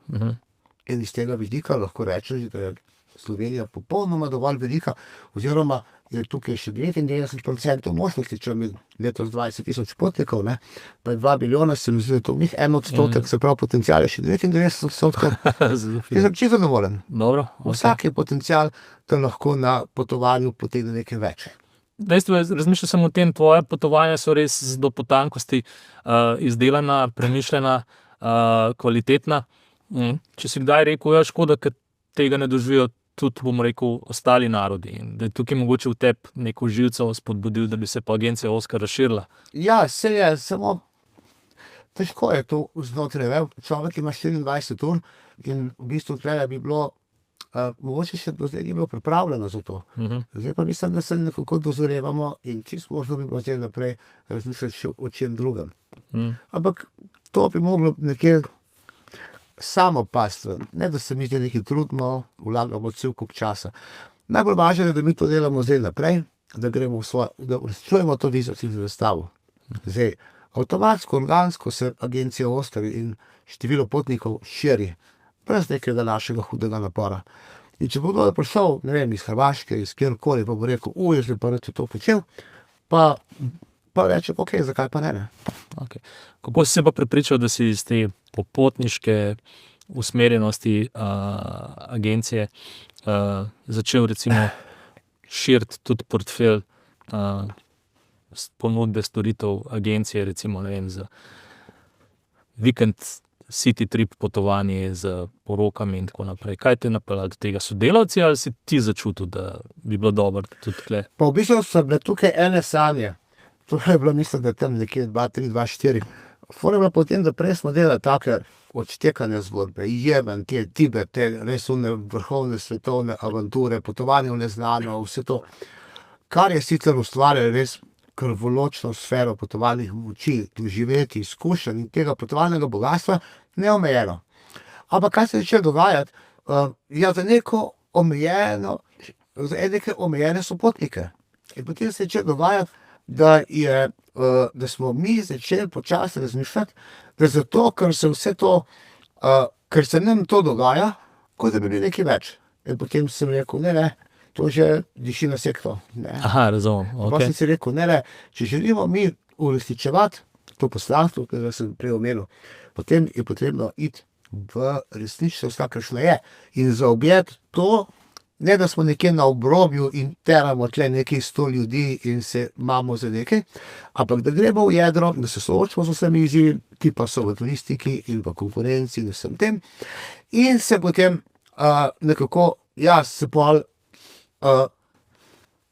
In iz tega vidika lahko rečem, da je Slovenija popolnoma dovolj velika, oziroma je tukaj še 99% možnosti, če imamo letos 20,000 potnikov, ne, pa je 2 milijona, se mi zdi, da je to njih 1%, se pravi potencial je še 99%. Jaz sem čisto zadovoljen. Dobro. Vsak je potencial, da lahko na potovanju potegne nekaj več. Dejstvo je, razmišljal sem o tem, tvoje potovanja so res do potankosti izdelana, premišljena, kvalitetna. Če si kdaj rekel, ja, škoda, ker tega ne doživijo tudi, bomo rekel, ostali narodi. In da je tukaj mogoče v tebi neko živco spodbudil, da bi se pa agencija Oskar razširila. Ja, se je, samo težko je to znotraj, ne. Človek ima 24 ur in v bistvu tule bi bilo, mogoče še do zdaj ni bilo pripravljeno za to. Zdaj pa mislim, da se nekako dozorevamo in čisto možno bi bilo zdaj naprej razmišljati še o čem drugem. Ampak to bi moglo nekje samo pasti, ne da se mi zdaj nekaj trudimo, vlagamo cel kup časa. Najbolj važno je, da mi to delamo zdaj naprej, da gremo da uresničujemo to vizijo, cilj, zastavo. Zdaj, avtomatsko, organsko se agencija Oskar in število potnikov širi, brez nekega našega hudega napora. In če bo kdo prišel, ne vem, iz Hrvaške, iz kjerkoli, pa bo rekel, jaz bi pa rad to počel, pa reče, ok, zakaj pa ne. Okay. Kako si se pa prepričal, da si iz te popotniške usmerjenosti agencije začel recimo širiti tudi portfelj ponudbe storitev agencije, recimo, ne vem, za vikend city trip potovanje z porokami in tako naprej. Kaj te je napeljalo do tega? Sodelavci ali si ti začutil, da bi bilo dobro tudi tukaj? Pa v bistvu so bile tukaj ene sanje. To je bilo, mislim, da tam nekje 2, 3, 2, 4. Fora je bila potem, da prej smo delali take odštekane zgodbe, Jemen, Tibet, te res vrhovne svetovne avanture, potovanje v neznano, vse to, kar je sicer ustvarjalo res krvoločno sfero potovalnih moči, doživeti, izkušenj in tega potovalnega bogastva neomejeno. Ampak kaj se je začelo dogajati? Za neke omejene sopotnike. In potem se je začelo dogajati, da smo mi začeli počasi razmišljati, da zato, ker se vse to, ker se nam to dogaja, kot da bi bili nekaj več. In potem sem rekel, ne, to že diši na sekto. Aha, razumem. Pa sem si rekel, ne, če želimo mi uresničevati to poslanstvo, ki sem prej omenil, potem je potrebno iti v resničnost, kakršna je. In zaobjeti to, ne da smo nekje na obrobju in teramo tle nekaj 100 ljudi in se imamo za nekaj, ampak da gremo v jedro, da se soočimo z vsemi izzivi, ki pa so v turistiki in v konkurenci in vsem tem. In se potem nekako, se pol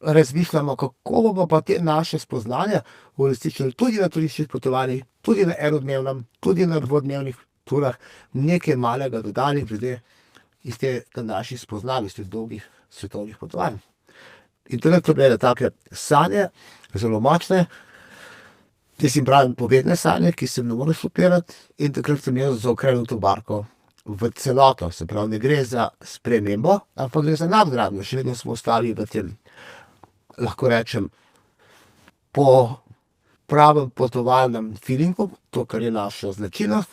razmišljamo, kako bomo pa te naše spoznanja uresničili tudi na turističnih potovanjih, tudi na enodnevnem, tudi na dvodnevnih turah, nekaj malega dodali glede iz teh naših spoznanj, iz teh dolgih svetovnih potovanj. In to so bile take sanje, zelo močne, te si pravim povedne sanje, ki se ne moreš upirati, in takrat sem jaz zaokrenil to barko v celoto, se pravi, ne gre za spremembo, ampak gre za nadgradnjo, še vedno smo ostali v tem, lahko rečem, po pravem potovalnem feelingu, to, kar je naša značilnost,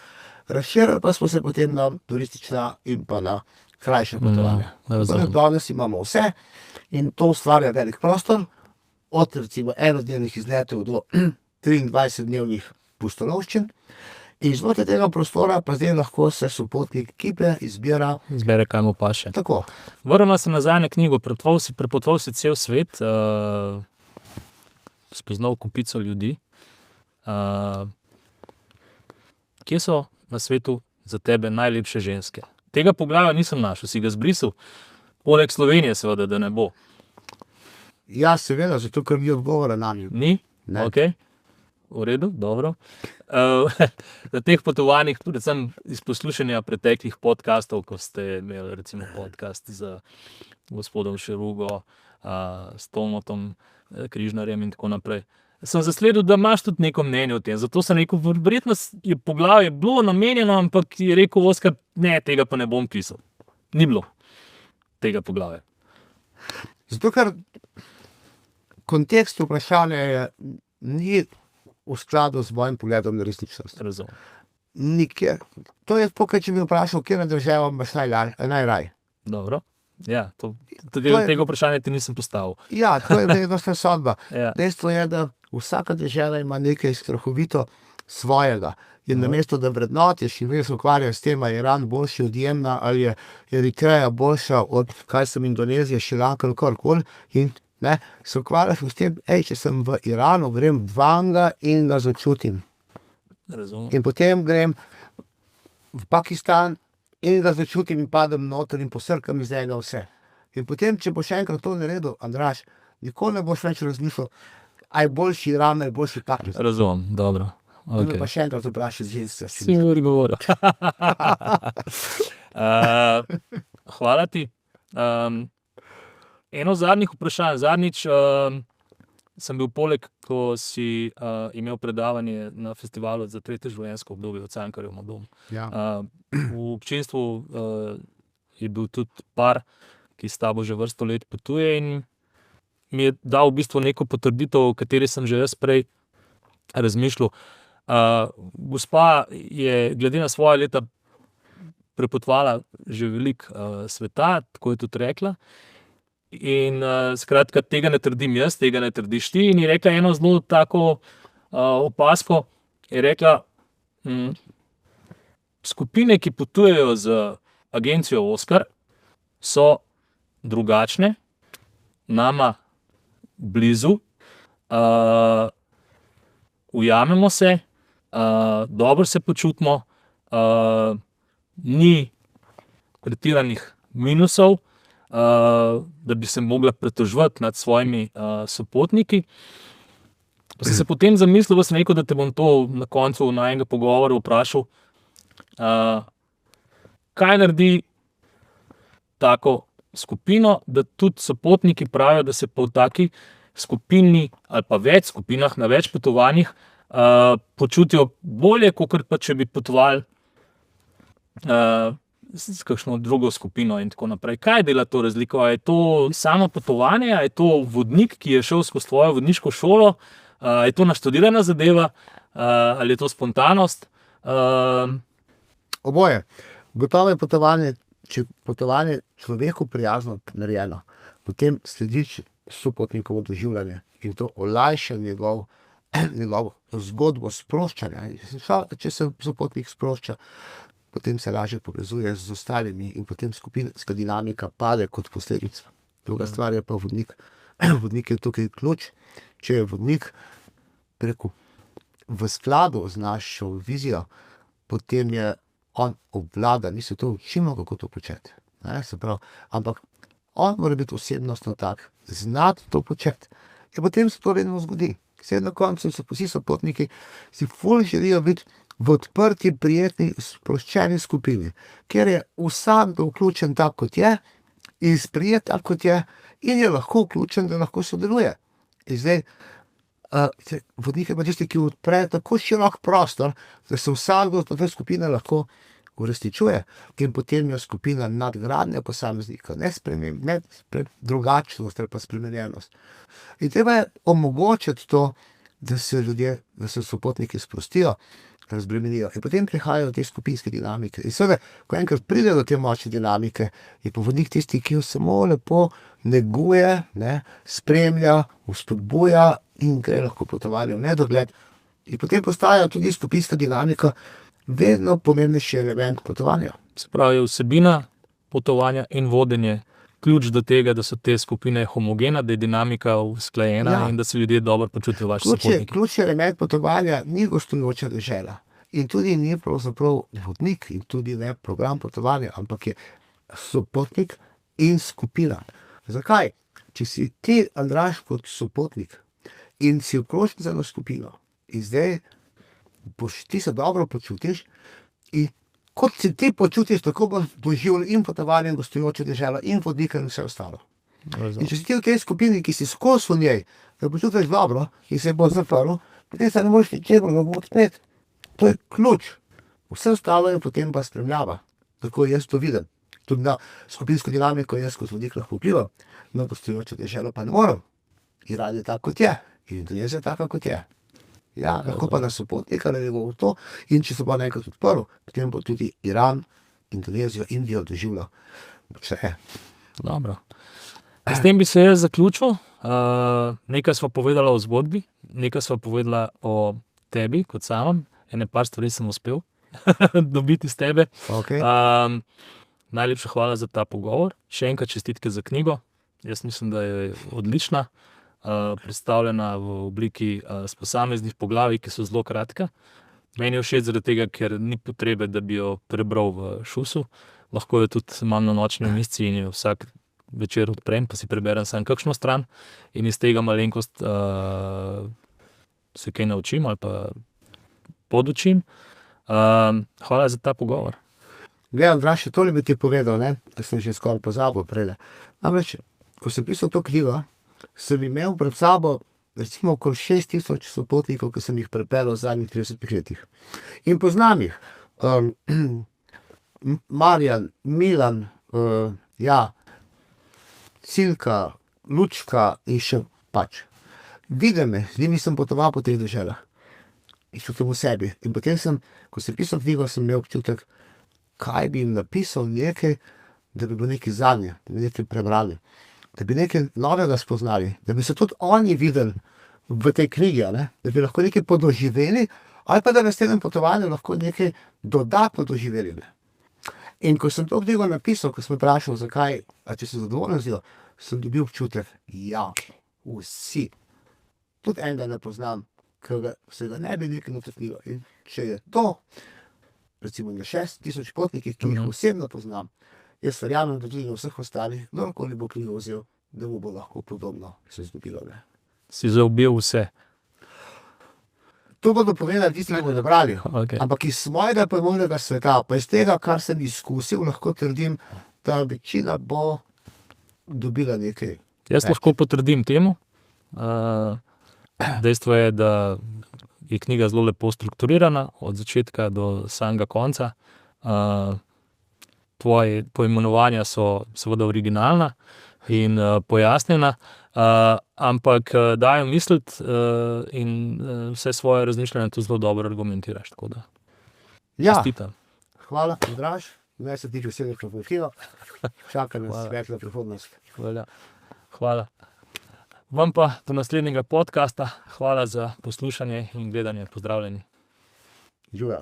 razširili pa smo se potem na turistična in pa na krajše potovanja. Danes imamo vse in to ustvarja velik prostor, od recimo enodnevnih izletov do 23-dnevnih pustolovščin. In znotraj tega prostora pa zdaj lahko se sopotnik kipe, izbere, kaj mu paše. Tako. Vrnimo se nazaj na knjigo, prepotoval si cel svet, spoznal kupico ljudi. Kje so na svetu za tebe najlepše ženske? Tega poglavja nisem našel, si ga zbrisal. Poleg Slovenije seveda, da ne bo. Ja, seveda, zato ker ni odgovora nanje. Ni? Ne. Ok. V redu, dobro. Na teh potovanjih, predvsem iz poslušanja preteklih podcastov, ko ste imeli recimo podcast z gospodom Šerugo, s Tomotom Križnarjem in tako naprej, sem zasledil, da imaš tudi neko mnenje o tem. Zato sem rekel, verjetno je poglavje bilo namenjeno, ampak je rekel Oskar, ne, tega pa ne bom pisal. Ni bilo tega poglavja. Zato, ker kontekst vprašanja ni v skladu z mojim pogledom na resničnost. Razumem. Nikjer. To je tako, če bi vprašal, kje na državo imaš najraj. Dobro. Ja, tega vprašanja ti nisem postavil. Ja, to je vrednostna sodba. Ja. Dejstvo je, da vsaka država ima nekaj strahovito svojega. In namesto, da vrednotiš in res ukvarjaš s tem, ali je Iran boljši od Jemna, ali je Eritreja boljša od, Indonezije, Šrilanka ali karkoli, in se ukvarjaš s tem, če sem v Iranu, grem vanga in ga začutim. Razumem. In potem grem v Pakistan in ga začutim in padem noter in posrkam iz njega vse. In potem, če boš še enkrat to naredil, Andraž, nikoli ne boš več razmišljal, a je boljši Iran, a je boljši Pakistan. Razumem, dobro. Okay. Pa še enkrat vprašaj ženske. Si mi odgovoril. Hvala ti. Eno zadnjih vprašanj. Zadnjič sem bil poleg, ko si imel predavanje na festivalu za 3. življenjsko obdobje v Cankarjevem domu. Ja. V občinstvu je bil tudi par, ki s tabo že vrsto let potuje in mi je dal v bistvu neko potrditev, o kateri sem že jaz prej razmišljal. Gospa je glede na svoja leta prepotovala že veliko sveta, tako je tudi rekla. In skratka, tega ne trdim jaz, tega ne trdiš ti. In je rekla eno zelo tako opazko, je rekla, skupine, ki potujejo z agencijo Oskar, so drugačne, nama blizu, ujamemo se, dobro se počutimo, ni pretiranih minusov, da bi se mogla pritoževati nad svojimi sopotniki. Pa sem se potem zamislil, da sem rekel, da te bom to na koncu najnega pogovora vprašal, kaj naredi tako skupino, da tudi sopotniki pravijo, da se pa v taki skupini ali pa več skupinah, na več potovanjih počutijo bolje, kakor pa če bi potovali s kakšno drugo skupino in tako naprej. Kaj dela to razliko? A je to samo potovanje, a je to vodnik, ki je šel skozi tvojo vodniško šolo, a je to naštudirana zadeva, ali je to spontanost? Oboje. Gotovo je potovanje, če potovanje človeku prijazno narejeno, potem slediš sopotnikovo doživljanje in to olajša njegovo zgodbo sproščanja. Če se sopotnik sprošča, potem se lažje povezuje z ostalimi in potem skupinska dinamika pade kot posledica. Druga stvar je pa vodnik. Vodnik je tukaj ključ. Če je vodnik v skladu z našo vizijo, potem je on obvlada, mi se to učimo, kako to početi. Se pravi, ampak on mora biti osebnostno tak, znati to početi. In potem se to vedno zgodi. Vse na koncu so vsi sopotniki, si ful želijo biti v odprti, prijetni, sproščeni skupini, kjer je vsakdo vključen tak, kot je, in sprijet tak, kot je, in je lahko vključen, da lahko sodeluje. In zdaj, vodnik je pa tisti, ki odpre tako širok prostor, da se vsakdo v tej skupini lahko uresničuje, in potem je skupina nadgradnja posameznika, ne drugačnost ali pa spremenjenost. In treba je omogočiti to, da se ljudje, da se sopotniki sprostijo, razbremenijo. In potem prihajajo te skupinske dinamike. In seveda, ko enkrat pride do te močne dinamike, je pa vodnik tisti, ki jo samo lepo neguje, spremlja, vzpodbuja in gre lahko potovanje v nedogled. In potem postaja tudi skupinska dinamika vedno pomembnejši element potovanja. Se pravi, vsebina potovanja in vodenje ključ do tega, da so te skupine homogena, da je dinamika usklajena in da se ljudje dobro počutijo vaši sopotniki. Ključni element potovanja ni gostujoča dežela. In tudi ni pravzaprav vodnik in tudi ne program potovanja, ampak je sopotnik in skupina. Zakaj? Če si ti, Andraž, kot sopotnik in si vkrožen za eno skupino in zdaj ti se dobro počutiš in kot se ti počutiš, tako boš doživljal in potovanje in gostujočo deželo in vodnika in vse ostalo. In če si ti v tej skupini, ki si skozi v njej, da počutiš dobro in se bo zaprl, potem se ne moreš ničemu odpreti. To je ključ. Vse ostalo je potem pa spremljava. Tako jaz to vidim. Tudi na skupinsko dinamiko jaz kot vodnik lahko vplivam, na gostujočo deželo pa ne morem. Iran je tako, kot je. In Indonezija je taka, kot je. Ja, lahko pa na sopotnika naredimo to, in če se bo nekaj odprl, potem bo tudi Iran, Indonezijo, Indijo doživljal. Vse. Dobro. S tem bi se jaz zaključil. Nekaj sva povedala o zgodbi, nekaj sva povedala o tebi kot samem. Ene par stvari sem uspel dobiti iz tebe. Okay. Najlepša hvala za ta pogovor. Še enkrat čestitke za knjigo. Jaz mislim, da je odlična. Predstavljena v obliki s posameznih poglavij, ki so zelo kratka. Meni je všeč zaradi tega, ker ni potrebe, da bi jo prebral v šusu. Lahko jo tudi malo na nočni misli in jo vsak večer odprem, pa si preberem samo kakšno stran in iz tega malenkost se kaj naučim ali pa podučim. Hvala za ta pogovor. Gledam, Andraž, tole bi ti povedal, ne, da sem že skoraj pozabil prejle. Namreč, ko sem pisal to knjigo, sem imel pred sabo recimo okoli 6000 sopotnikov, ki sem jih prepeljal v zadnjih 30 letih. In poznam jih. Marjan, Milan, Cilka, Lučka in še pač. Vidim me, z njimi sem potoval po teh deželah. In čutim v sebi. In potem ko sem pisal knjigo, sem imel občutek, kaj bi jim napisal nekaj, da bi bilo nekaj zanje, da bi nekaj prebrali, da bi nekaj novega spoznali, da bi se tudi oni videli v tej knjigi, ne? Da bi lahko nekaj podoživeli, ali pa da bi s tem potovanjem lahko nekaj dodatno doživeli. Ne? In ko sem to knjigo napisal, ko sem vprašal, zakaj, a če se zadovoljen z njo, sem dobil občutek, ja, vsi. Tudi enega ne poznam, ker se ga ne bi nekaj natrpilo. In če je to, recimo na 6000 potnikih, ki jih osebno poznam, jaz verjamem, da tudi na vseh ostalih, kdorkoli bo knjigo vzel, da mu bo lahko podobno se zgodilo. Ne? Si zaobjel vse. To bodo povedali tisti, ki bodo brali. Okay. Ampak iz svojega pojmovnega sveta, pa iz tega, kar sem izkusil, lahko trdim, da večina bo dobila nekaj. Jaz lahko potrdim temu. Dejstvo je, da je knjiga zelo lepo strukturirana, od začetka do samega konca. Tvoje poimenovanja so seveda originalna in pojasnjena, ampak dajo misliti in vse svoje razmišljanje tu zelo dobro argumentiraš. Tako da, čestitam. Hvala, Andraž. Naj se tiče vsega profesija. Čakam nas svetla prihodnost. Hvala. Vam pa do naslednjega podcasta. Hvala za poslušanje in gledanje. Pozdravljeni. Živijo.